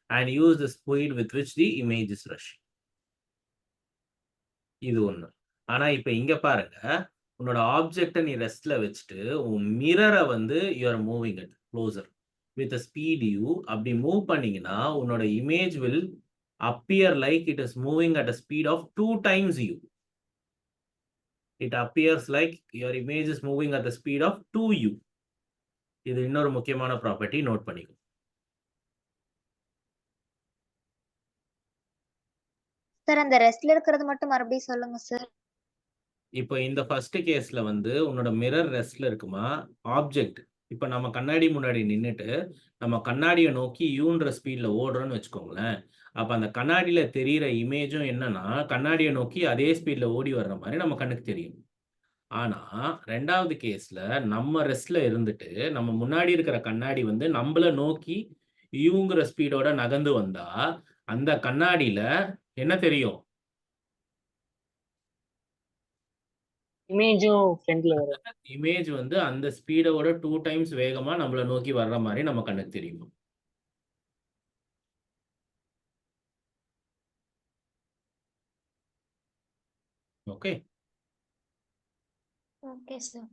and use the speed with which the image is rushing. இது ஒண்ணு. ஆனா இப்ப இங்க பாருங்க, உன்னோட ஆப்ஜெக்டை நீ ரெஸ்ட்ல வச்சுட்டு உன் மிரரை வந்து you're moving it closer with speed you. அப்படி மூவ் பண்ணீங்கன்னா உன்னோட image will appear like it is moving at a speed of 2 times u. It appears like your image is moving at the speed of 2u. இது இன்னொரு முக்கியமான property note பண்ணிக்கோ. Sir அந்த ரெஸ்ட்ல இருக்கிறது மட்டும் மறுபடியும் சொல்லுங்க சார். இப்போ இந்த ஃபர்ஸ்ட் கேஸ்ல வந்து உன்னோட மிரர் ரெஸ்ட்ல இருக்குமா, ஆப்ஜெக்ட் இப்போ நம்ம கண்ணாடி முன்னாடி நின்றுட்டு நம்ம கண்ணாடியை நோக்கி யூன்ற ஸ்பீட்ல ஓடுறோன்னு வச்சுக்கோங்களேன். அப்ப அந்த கண்ணாடியில தெரியிற இமேஜும் என்னன்னா கண்ணாடியை நோக்கி அதே ஸ்பீட்ல ஓடி வர்ற மாதிரி நம்ம கண்ணுக்கு தெரியும். ஆனா ரெண்டாவது கேஸ்ல நம்ம ரெஸ்ட்ல இருந்துட்டு நம்ம முன்னாடி இருக்கிற கண்ணாடி வந்து நம்மள நோக்கி யூங்கிற ஸ்பீடோட நகர்ந்து வந்தா அந்த கண்ணாடியில என்ன தெரியும்? இமேஜும் ஃப்ரண்ட்ல வரும். இமேஜ் வந்து அந்த ஸ்பீடோட 2 டைம்ஸ் வேகமா நம்மள நோக்கி வர்ற மாதிரி நம்ம கண்ணுக்கு தெரியும். Okay okay sir.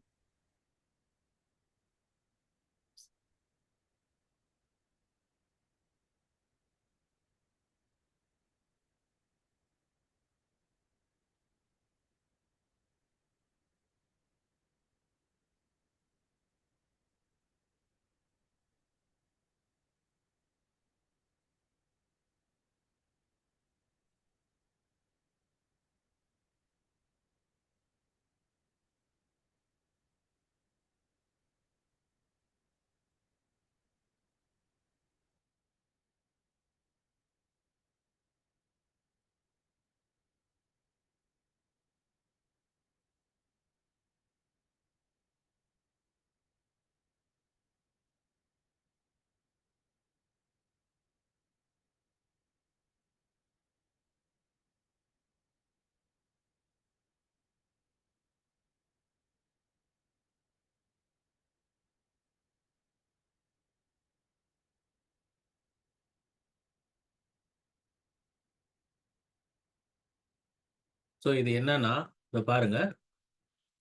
ஸோ இது என்னன்னா இப்போ பாருங்க,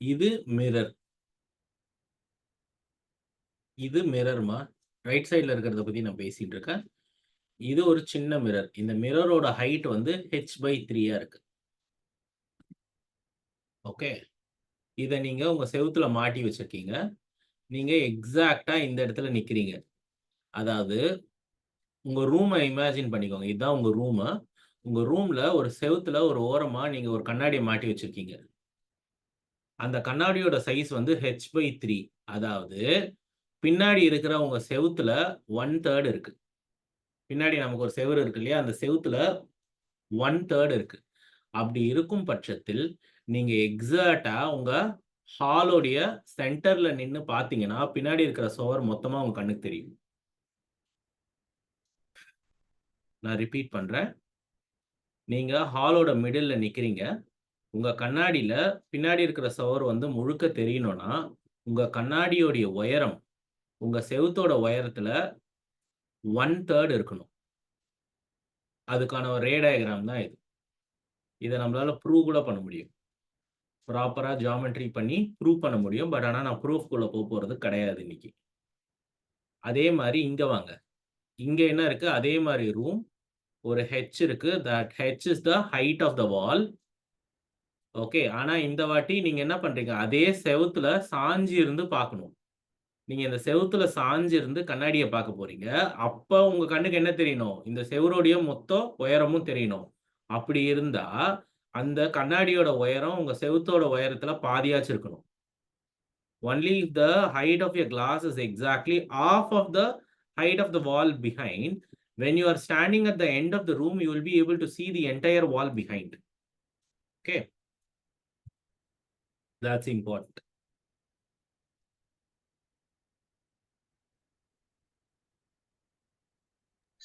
இது மிரர், இது மிரர்மா. ரைட் சைடில் இருக்கிறத பற்றி நான் பேசிட்டு இருக்கேன். இது ஒரு சின்ன மிரர். இந்த மிரரோட ஹைட் வந்து h/3 இருக்கு. ஓகே, இதை நீங்கள் உங்கள் செவுத்துல மாட்டி வச்சிருக்கீங்க. நீங்கள் எக்ஸாக்டாக இந்த இடத்துல நிற்கிறீங்க. அதாவது உங்கள் ரூமை இமேஜின் பண்ணிக்கோங்க. இதுதான் உங்கள் ரூமு. உங்கள் ரூமில் ஒரு செவுத்துல ஒரு ஓரமாக நீங்கள் ஒரு கண்ணாடியை மாட்டி வச்சிருக்கீங்க. அந்த கண்ணாடியோட சைஸ் வந்து h/3. அதாவது பின்னாடி இருக்கிற உங்க செவுத்துல 1/3 இருக்கு. பின்னாடி நமக்கு ஒரு செவுரு இருக்கு இல்லையா, அந்த செவுத்துல 1/3 இருக்கு. அப்படி இருக்கும் பட்சத்தில் நீங்க எக்ஸாக்டா உங்க ஹாலோடைய சென்டர்ல நின்று பாத்தீங்கன்னா பின்னாடி இருக்கிற சுவர் மொத்தமா உங்க கண்ணுக்கு தெரியும். நான் ரிப்பீட் பண்றேன். நீங்க ஹாலோட மிடில்ல நிக்கிறீங்க. உங்க கண்ணாடியில பின்னாடி இருக்கிற சுவர் வந்து முழுக்க தெரியணும்னா உங்க கண்ணாடியோடைய உயரம் உங்க செவுத்தோட உயரத்துல 1/3 இருக்கணும். அதுக்கான ஒரு ரே டயக்ராம் தான் இது. இதை நம்மளால ப்ரூவ் கூட பண்ண முடியும். ப்ராப்பரா ஜியாமெட்ரி பண்ணி ப்ரூவ் பண்ண முடியும். பட் ஆனால் நான் ப்ரூஃப்குள்ள போறது கிடையாது இன்னைக்கு. அதே மாதிரி இங்க வாங்க. இங்க என்ன இருக்கு? அதே மாதிரி ரூம் ஒரு ஹெச் இருக்கு. That H is the height of the wall. Okay, ஆனா இந்த வாட்டி நீங்க என்ன பண்றீங்க? அதே செவுத்துல சாஞ்சி இருந்து பார்க்கணும். நீங்க இந்த செவுத்துல சாஞ்சி இருந்து கண்ணாடியை பார்க்க போறீங்க. அப்ப உங்க கண்ணுக்கு என்ன தெரியணும்? இந்த செவுரோடைய மொத்த உயரமும் தெரியணும். அப்படி இருந்தா அந்த கண்ணாடியோட உயரம் உங்க செவுத்தோட உயரத்துல பாதியாச்சு இருக்கணும். Only if the height of your glass is exactly half of the height of the wall behind, when you are standing at the end of the room, you will be able to see the entire wall behind. Okay, that's important.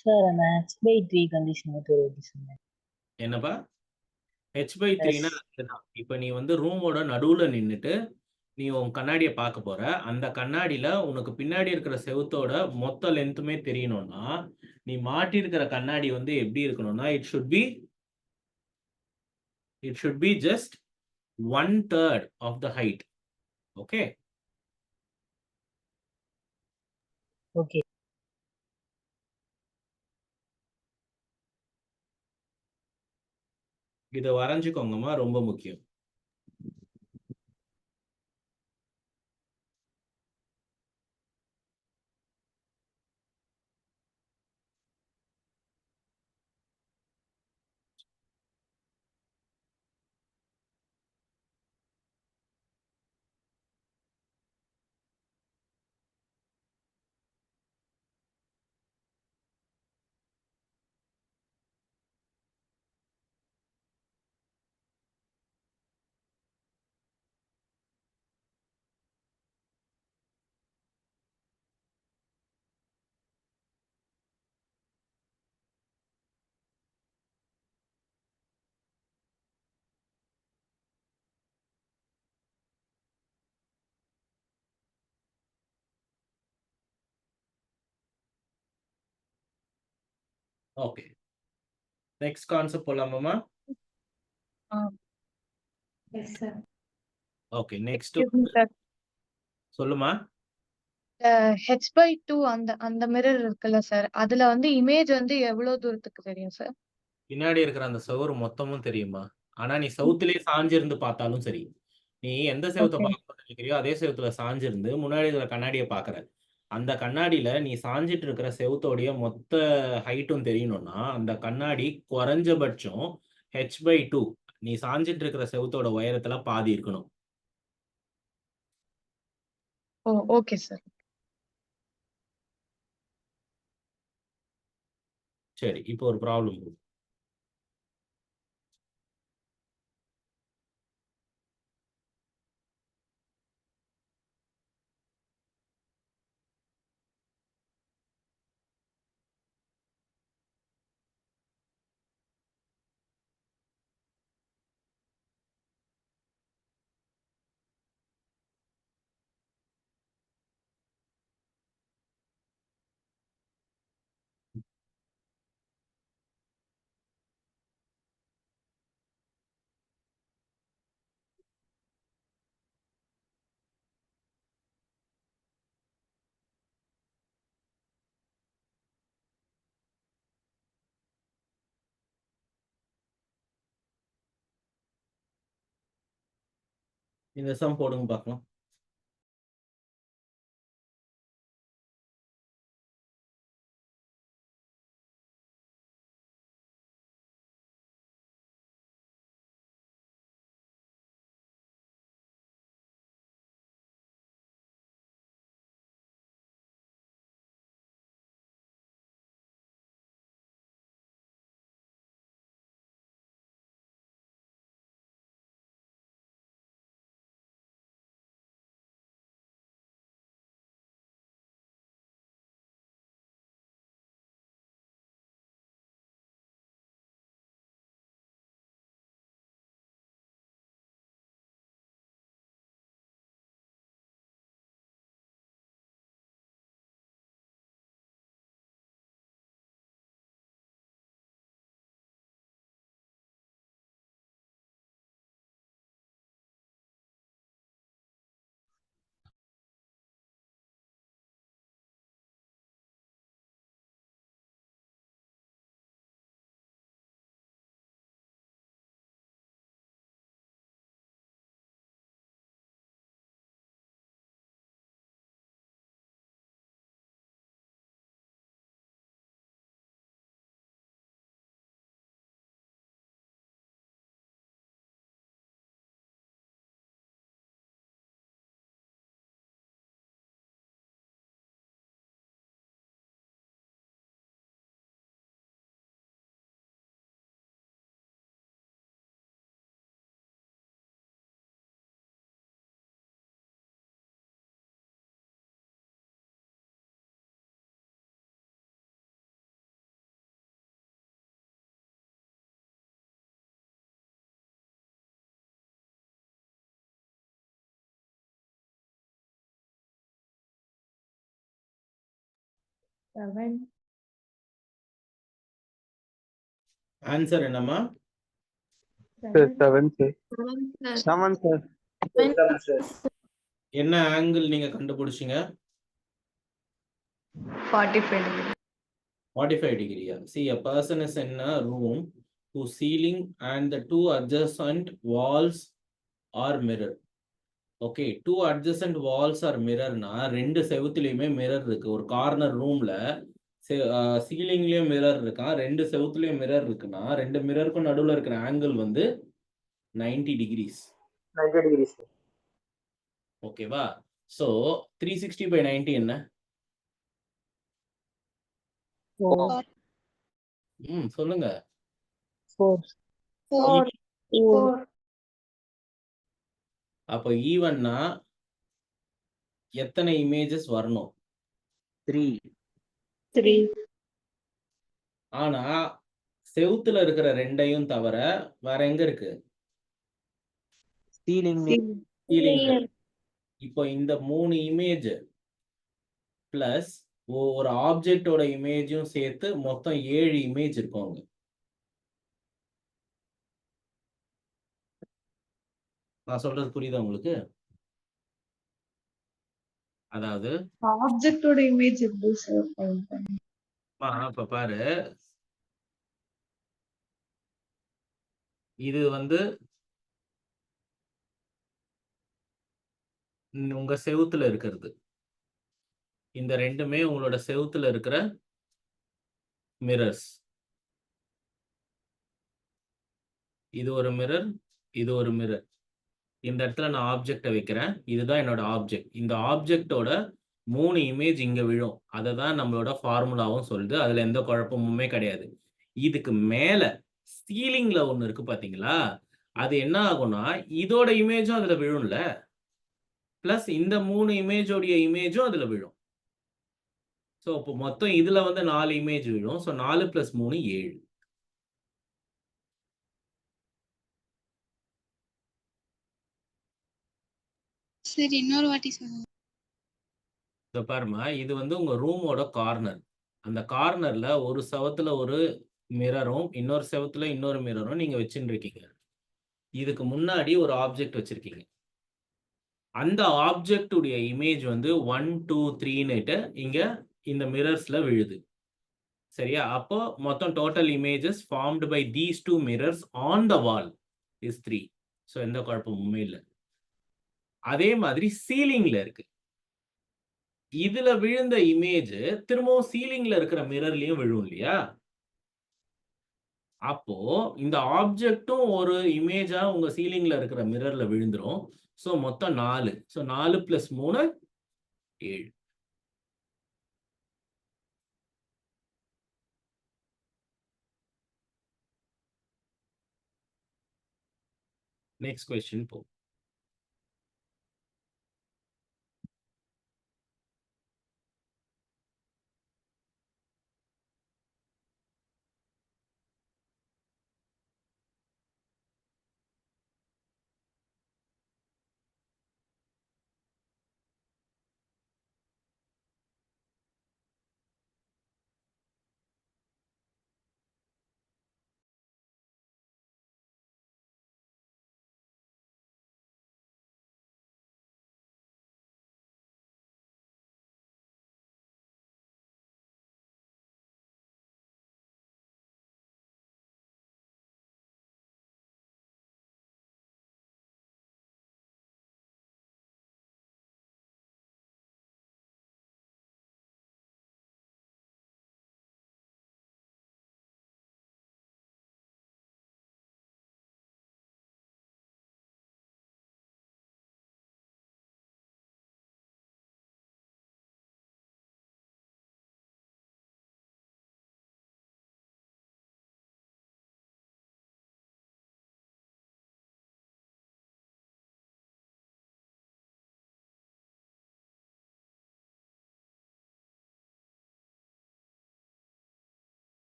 Sir அந்த h/3 condition மட்டும் எப்படி சொன்னேன்? என்னப்பா h/3னா இப்ப நீ வந்து ரூமோட நடுவுல நின்னுட்டு நீ உன் கண்ணாடியை பார்க்க போற. அந்த கண்ணாடியில உனக்கு பின்னாடி இருக்கிற செவுத்தோட மொத்த லென்த்துமே தெரியணும்னா நீ மாட்டி இருக்கிற கண்ணாடி வந்து எப்படி இருக்கணும்னா it should be just 1/3 of the height. Okay. Okay. இதை வரைஞ்சுக்கோங்கம்மா, ரொம்ப முக்கியம். ஓகே, நெக்ஸ்ட் கான்செப்ட் போலாமாம்மா? Yes sir. Okay, next Excuse me, sir. சொல்லுமா. H/2 அந்த மிரர் இருக்குல்ல சார், அதுல வந்து இமேஜ் வந்து எவ்வளவு தூரத்துக்கு தெரியும் சார்? பின்னாடி இருக்கிற அந்த செவுரு மொத்தமும் தெரியுமா? ஆனா நீ செவுத்துலயே சாஞ்சிருந்து பார்த்தாலும் சரி, நீ எந்த செவுத்தை ஓகே. பார்க்கணும்னு நினைக்கிறியோ அதே செவுத்துல சாஞ்சிருந்து முன்னாடி இருக்கிற கண்ணாடியை பார்க்கற. அந்த கண்ணாடியில நீ சாஞ்சிட்டு இருக்கிற செவுத்தோடைய மொத்த ஹைட்டும் தெரியணும்னா அந்த கண்ணாடி குறைஞ்சபட்சம் h/2, நீ சாஞ்சிட்டு இருக்கிற செவுத்தோட உயரத்துல பாதி இருக்கணும். ஓ, ஓகே சார். சரி, இப்போ ஒரு ப்ராப்ளம். இந்த சம் போடுங்க பார்க்கலாம். ஆன்சர் என்னம்மா? Sir, 7 sir. 7 sir. 7 sir. என்ன ஆங்கிள் நீங்க கண்டுபிடிச்சீங்க? 45 degree. 45 degree. See, a person is in a room whose ceiling and the two adjacent walls are mirror. Okay, two adjacent walls are mirror na ரெண்டு செவுத்துலயுமே mirror இருக்கு. ஒரு corner ரூம்ல சீலிங்லயும் mirror இருக்கா, ரெண்டு செவுத்துலயும் mirror இருக்குன்னா ரெண்டு மிரருக்கும் நடுவுல இருக்கிற ஆங்கிள் வந்து 90 degrees. 90 degrees sir. ஓகேவா? ஸோ 360 by 90 என்ன? 4. சொல்லுங்க. 4. 4. அப்போ ஈவன்னா எத்தனை இமேஜஸ் வரணும்? 3. 3. ஆனா செவுத்துல இருக்கிற ரெண்டையும் தவிர வேற எங்க இருக்கு? Ceiling. சீலிங்ல. இப்போ இந்த 3 இமேஜ் பிளஸ் ஒரு ஆப்ஜெக்டோட இமேஜும் சேர்த்து மொத்தம் 7 இமேஜ் இருக்கும். நான் சொல்றது புரியுதா உங்களுக்கு? அதாவது Object ஓட image எப்படி sir? இப்ப பாரு, இது வந்து உங்க செவுத்துல இருக்கிறது. இந்த ரெண்டுமே உங்களோட செவுத்துல இருக்கிற மிரர்ஸ். இது ஒரு மிரர், இது ஒரு மிரர். இந்த இடத்துல நான் ஆப்ஜெக்டை வைக்கிறேன். இதுதான் என்னோட ஆப்ஜெக்ட். இந்த ஆப்ஜெக்டோட 3 இமேஜ் இங்க விழும். அதை தான் நம்மளோட ஃபார்முலாவும் சொல்லுது. அதுல எந்த குழப்பமுமே கிடையாது. இதுக்கு மேல சீலிங்ல ஒண்ணு இருக்கு பாத்தீங்களா? அது என்ன ஆகும்னா இதோட இமேஜும் அதுல விழும்ல, பிளஸ் இந்த 3 இமேஜோடைய இமேஜும் அதுல விழும். ஸோ இப்போ மொத்தம் இதுல வந்து 4 இமேஜ் விழும். ஸோ 4 + 3 7. சரி இன்னொரு வாட்டி சொல்லுங்க. இத பாருமா, இது வந்து உங்க ரூமோட கார்னர். அந்த கார்னர்ல ஒரு செவத்துல ஒரு மிரரும் இன்னொரு செவத்துல இன்னொரு மிரரும் நீங்க வச்சுட்டு இருக்கீங்க. இதுக்கு முன்னாடி ஒரு ஆப்ஜெக்ட் வச்சிருக்கீங்க. அந்த ஆப்ஜெக்ட் உடைய இமேஜ் வந்து 1 2 3ன்னுட்டு இங்க இந்த மிரர்ஸ்ல விழுது. சரியா? அப்போ மொத்தம் total images formed by these 2 mirrors on the wall is 3. So எந்த குழப்பமுமே இல்லை. அதே மாதிரி சீலிங்ல இருக்கு. இதுல விழுந்த இமேஜ் திரும்பவும் சீலிங்ல இருக்கிற மிரர்லயும் விழும் இல்லையா? அப்போ இந்த ஆப்ஜெக்டும் ஒரு இமேஜா உங்க சீலிங்ல இருக்கிற மிரர்ல விழுந்துரும். ஸோ மொத்தம் 4. ஸோ 4 + 3 7. நெக்ஸ்ட் கொஸ்டின் போ.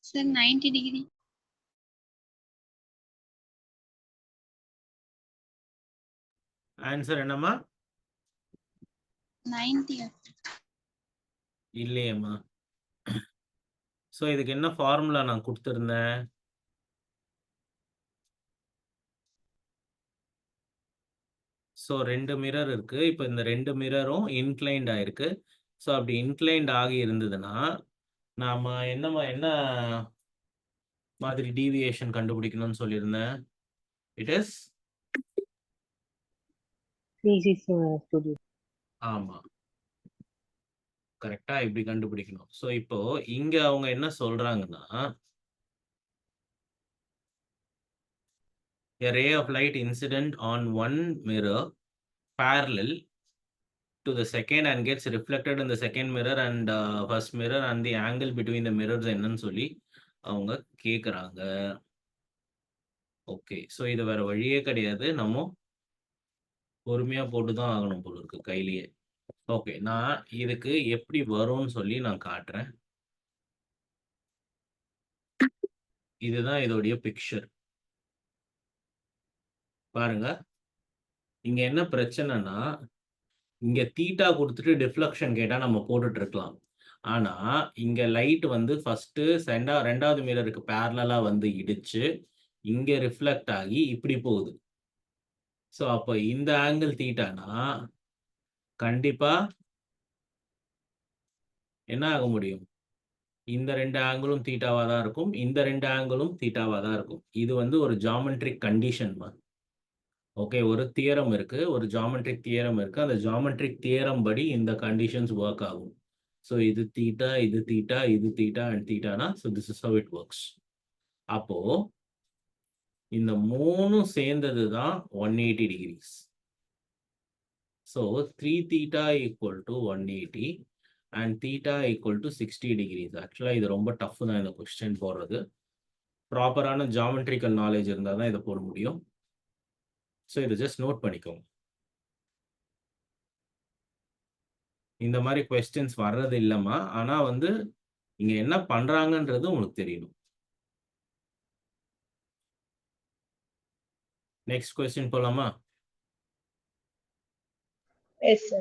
Sir, 90 degree. ஆன்சர் என்னம்மா? 90. இல்லையேம்மா. ஸோ இதுக்கு என்ன ஃபார்முலா நான் கொடுத்துருந்தேன்? ஸோ 2 மிரர் இருக்கு. இப்போ இந்த 2 மிரரும் இன்க்ளைன்ட் ஆயிருக்கு. ஸோ அப்படி இன்க்ளைன்ட் ஆகி இருந்ததுன்னா நாம என்ன மாதிரி டீவியேஷன் கண்டுபிடிக்கணும்னு சொல்லியிருந்தேன்? இட் இஸ் 360 ஆமா, கரெக்டா இப்படி கண்டுபிடிக்கணும். ஸோ இப்போ இங்க அவங்க என்ன சொல்றாங்கன்னா, a ray of light incident on one mirror parallel to the second and gets reflected in the second mirror and first mirror and the angle between the mirrors என்னன்னு சொல்லி அவங்க கேக்குறாங்க. ஓகே, ஸோ இது வேற வழியே கிடையாது. நம்ம பொறுமையா போட்டுதான் ஆகணும் போல இருக்கு கையிலேயே. ஓகே, நான் இதுக்கு எப்படி வரும்னு சொல்லி நான் காட்டுறேன். இதுதான் இதோடைய பிக்சர். பாருங்க, இங்க என்ன பிரச்சனைனா, இங்க தீட்டா கொடுத்துட்டு டிஃப்ளெக்ஷன் கேட்டா நம்ம போட்டுட்டு இருக்கலாம். ஆனா இங்க லைட் வந்து ஃபர்ஸ்ட் ரெண்டாவது மிரருக்கு பேரலலா வந்து இடிச்சு இங்க ரிஃப்ளெக்ட் ஆகி இப்படி போகுது. ஸோ அப்போ இந்த ஆங்கிள் தீட்டானா கண்டிப்பா என்ன ஆக முடியும்? இந்த 2 ஆங்கிளும் தீட்டாவா தான் இருக்கும். இந்த 2 ஆங்கிளும் தீட்டாவா தான் இருக்கும். இது வந்து ஒரு ஜியோமெட்ரிக் கண்டிஷன். ஓகே, ஒரு தியரம் இருக்கு, ஒரு ஜியோமெட்ரிக் தியரம் இருக்கு. அந்த ஜியோமெட்ரிக் தியரம் படி இந்த கண்டிஷன்ஸ் ஒர்க் ஆகும். ஸோ இது தீட்டா, இது தீட்டா, இது தீட்டா அண்ட் தீட்டானா, so this is how it works. அப்போ இந்த 3 சேர்ந்தது தான் 180 degrees. So 3 theta equal to 180 and theta equal to 60 degrees. ஆக்சுவலா இது ரொம்ப டஃப் தான் இந்த கொஸ்டின் போடுறது. ப்ராப்பரான ஜியோமெட்ரிக்கல் நாலேஜ் இருந்தால் தான் இதை போட முடியும். ஸோ இதை ஜஸ்ட் நோட் பண்ணிக்கோங்க. இந்த மாதிரி கொஸ்டின்ஸ் வர்றது இல்லைம்மா, ஆனா வந்து இங்க என்ன பண்றாங்கன்றது உங்களுக்கு தெரியணும். நெக்ஸ்ட் கொஸ்டின் போலாமா? Yes, sir.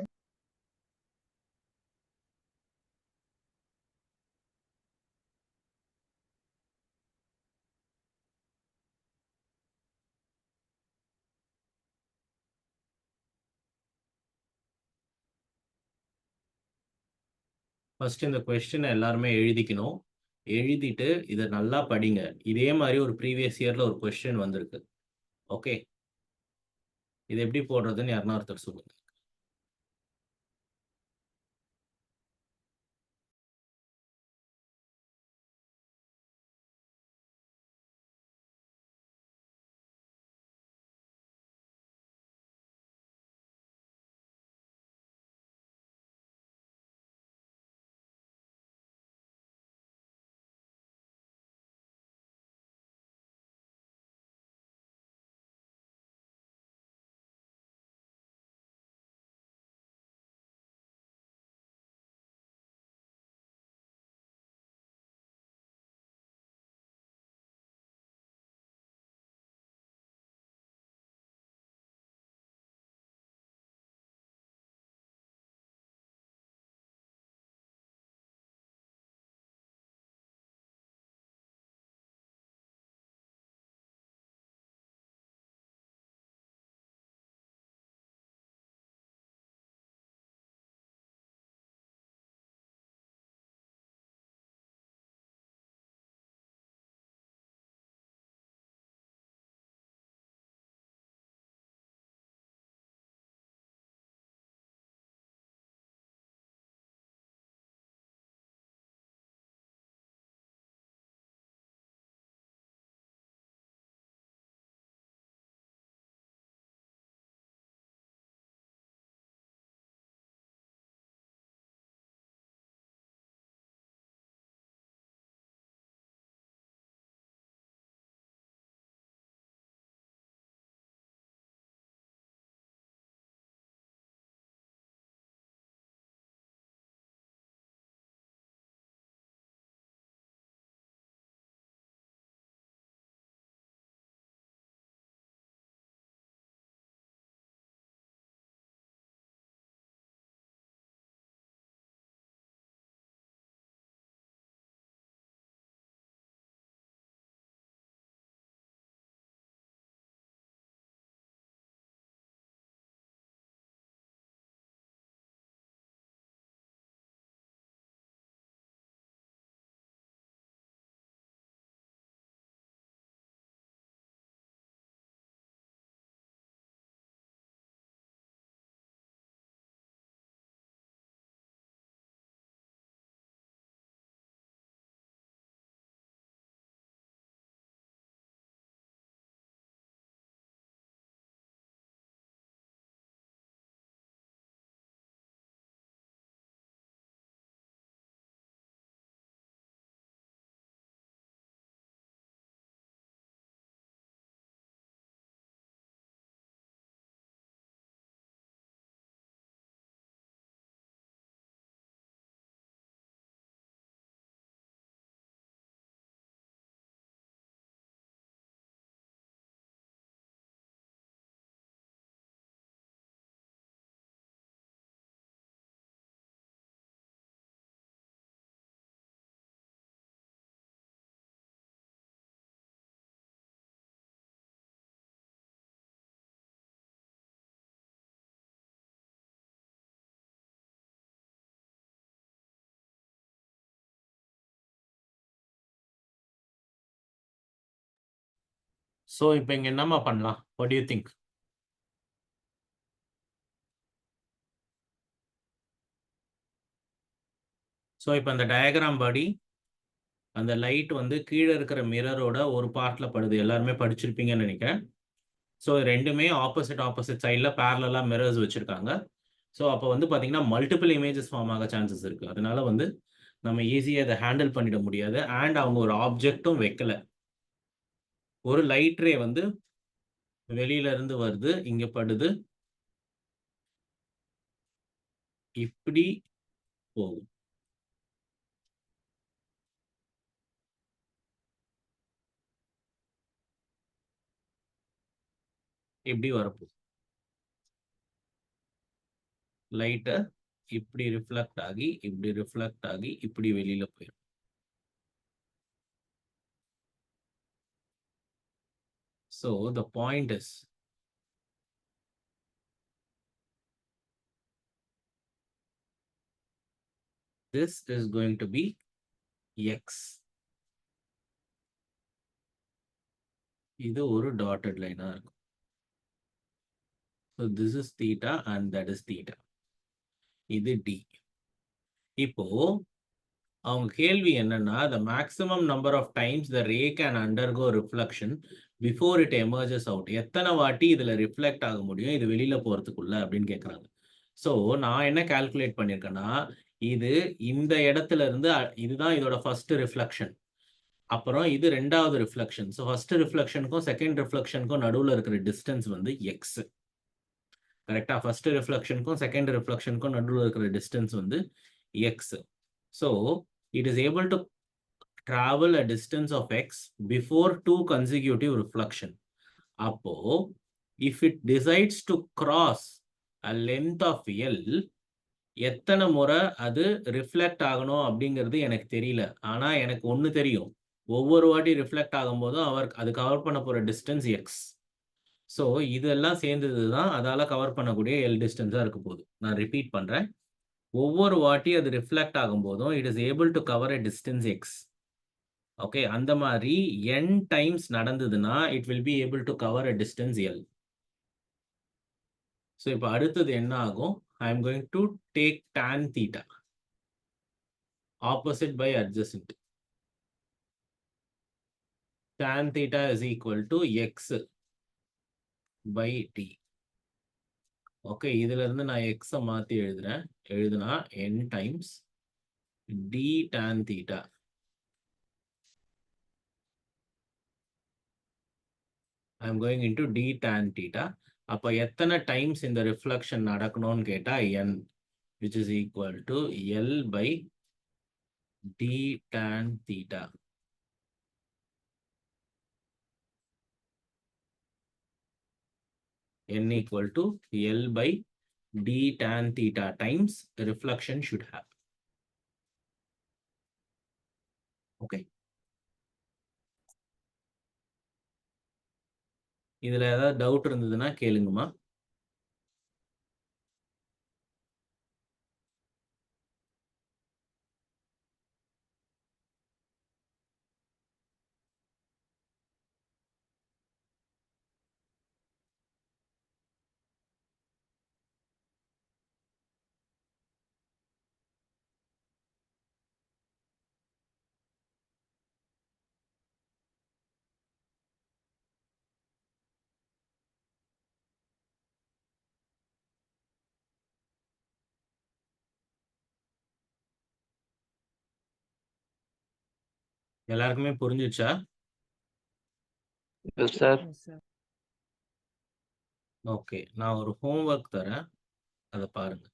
ஃபர்ஸ்ட் இந்த கொஸ்டினை எல்லாருமே எழுதிக்கணும். எழுதிட்டு இதை நல்லா படிங்க. இதே மாதிரி ஒரு ப்ரீவியஸ் இயர்ல ஒரு கொஸ்டின் வந்திருக்கு. ஓகே, இது எப்படி போடுறதுன்னு யாருன்னா ஒருத்தர் சொல்லுங்க. ஸோ இப்போ இங்கே என்னம்மா பண்ணலாம்? What you think? ஸோ இப்போ அந்த டயக்ராம் படி அந்த லைட் வந்து கீழே இருக்கிற மிரரோட ஒரு பார்ட்டில் படுது. எல்லாருமே படிச்சிருப்பீங்கன்னு நினைக்கிறேன். ஸோ ரெண்டுமே ஆப்போசிட் சைடில் பேரலாக மிரர்ஸ் வச்சுருக்காங்க. ஸோ அப்போ வந்து பார்த்தீங்கன்னா மல்டிபிள் இமேஜஸ் ஃபார்ம் ஆக சான்சஸ் இருக்குது. அதனால வந்து நம்ம ஈஸியாக அதை ஹேண்டில் பண்ணிட முடியாது. அண்ட் அவங்க ஒரு ஆப்ஜெக்டும் வைக்கல. ஒரு லைட் ரே வந்து வெளியில இருந்து வருது, இங்க படுது, இப்படி போகும். இப்படி வரப்போகுது. லைட்டை இப்படி ரிஃப்ளெக்ட் ஆகி இப்படி ரிஃப்ளெக்ட் ஆகி இப்படி வெளியில போயிடும். So the point is this is going to be x. இது ஒரு dotted line ஆ இருக்கும். So this is theta and that is theta. இது d. இப்போ அவங்க கேள்வி என்னன்னா, the maximum number of times the ray can undergo reflection before it emerges out. எத்தனை வாட்டி இதுல ரிஃப்ளெக்ட் ஆக முடியும் இது வெளியில போறதுக்குள்ள அப்படின்னு கேட்குறாங்க. ஸோ நான் என்ன கால்குலேட் பண்ணியிருக்கேன்னா, இது இந்த இடத்துல இருந்து இதுதான் இதோட ஃபர்ஸ்ட் ரிஃப்ளெக்ஷன். அப்புறம் இது ரெண்டாவது ரிஃப்ளெக்ஷன். ஸோ ஃபர்ஸ்ட் ரிஃப்ளெக்ஷனுக்கும் செகண்ட் ரிஃப்ளெக்ஷனுக்கும் நடுவில் இருக்கிற டிஸ்டன்ஸ் வந்து எக்ஸ். கரெக்டா? ஃபர்ஸ்ட் ரிஃப்ளெக்ஷனுக்கும் செகண்ட் ரிஃப்ளெக்ஷனுக்கும் நடுவில் இருக்கிற டிஸ்டன்ஸ் வந்து X. So it is able to travel a distance of x before two consecutive reflection. அப்போ if it decides to cross a length of L, எத்தனை முறை அது ரிஃப்ளெக்ட் ஆகணும் அப்படிங்கிறது எனக்கு தெரியல. ஆனா எனக்கு ஒன்று தெரியும், ஒவ்வொரு வாட்டி ரிஃப்ளெக்ட் ஆகும்போதும் அது கவர் பண்ண போற டிஸ்டன்ஸ் எக்ஸ். ஸோ இதெல்லாம் சேர்ந்தது தான் அதால கவர் பண்ணக்கூடிய எல் டிஸ்டன்ஸாக இருக்க போகுது. நான் ரிப்பீட் பண்றேன், ஒவ்வொரு வாட்டி அது ரிஃப்ளெக்ட் ஆகும்போதும் it is able to cover a distance X. Okay, அந்த மாதிரி n டைம்ஸ் நடந்ததுன்னா it will be able to cover a distance L. So இப்போ அடுத்தது என்ன ஆகும்? I am going to take tan theta opposite by adjacent. Tan theta is equal to x by t. Okay, இதுல இருந்து நான் x மாத்தி எழுதுனா n times d tan theta. I am going into d tan theta. அப்ப எத்தனை times இந்த reflection நடக்கணும்னு கேட்டா n, which is equal to L by d tan theta. N equal to L by d tan theta times the reflection should happen. Okay. இதுல ஏதாவது doubt இருந்ததுன்னா கேளுங்கம்மா. எல்லாருக்குமே புரிஞ்சுச்சா? Yes, sir. ஓகே, நான் ஒரு ஹோம்ஒர்க் தரேன், அதை பாருங்க,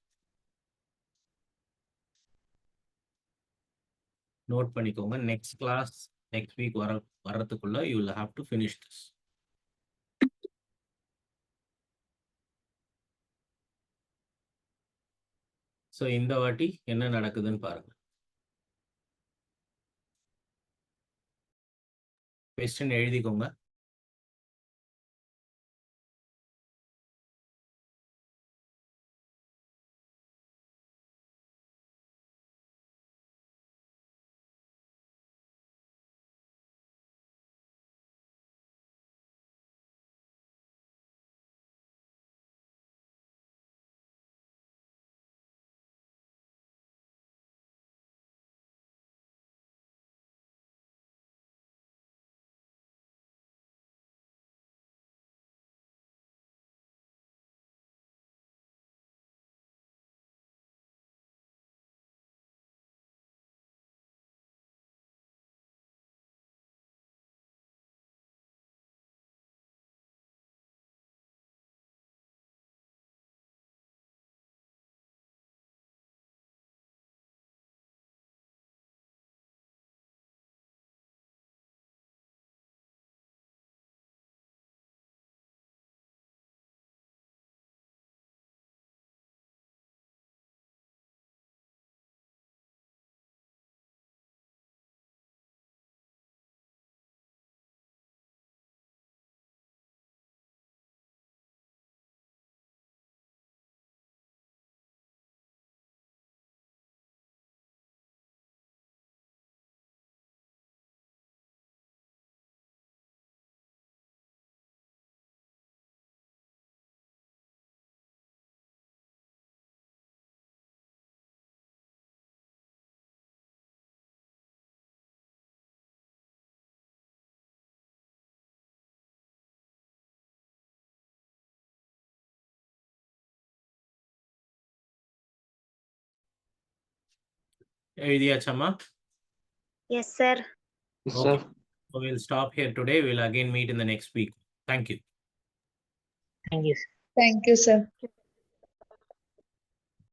நோட் பண்ணிக்கோங்க. நெக்ஸ்ட் கிளாஸ் நெக்ஸ்ட் வீக் வர்றதுக்குள்ள you will have to finish this. So இந்த வாட்டி என்ன நடக்குதுன்னு பாருங்க. கொஸ்டின் எழுதிக்கோங்க. எழுதியாச்சம்மா? Yes, sir. Yes, Okay. sir. So we'll stop here today. We'll again meet in the next week. Thank you. Thank you, sir. Thank you, sir.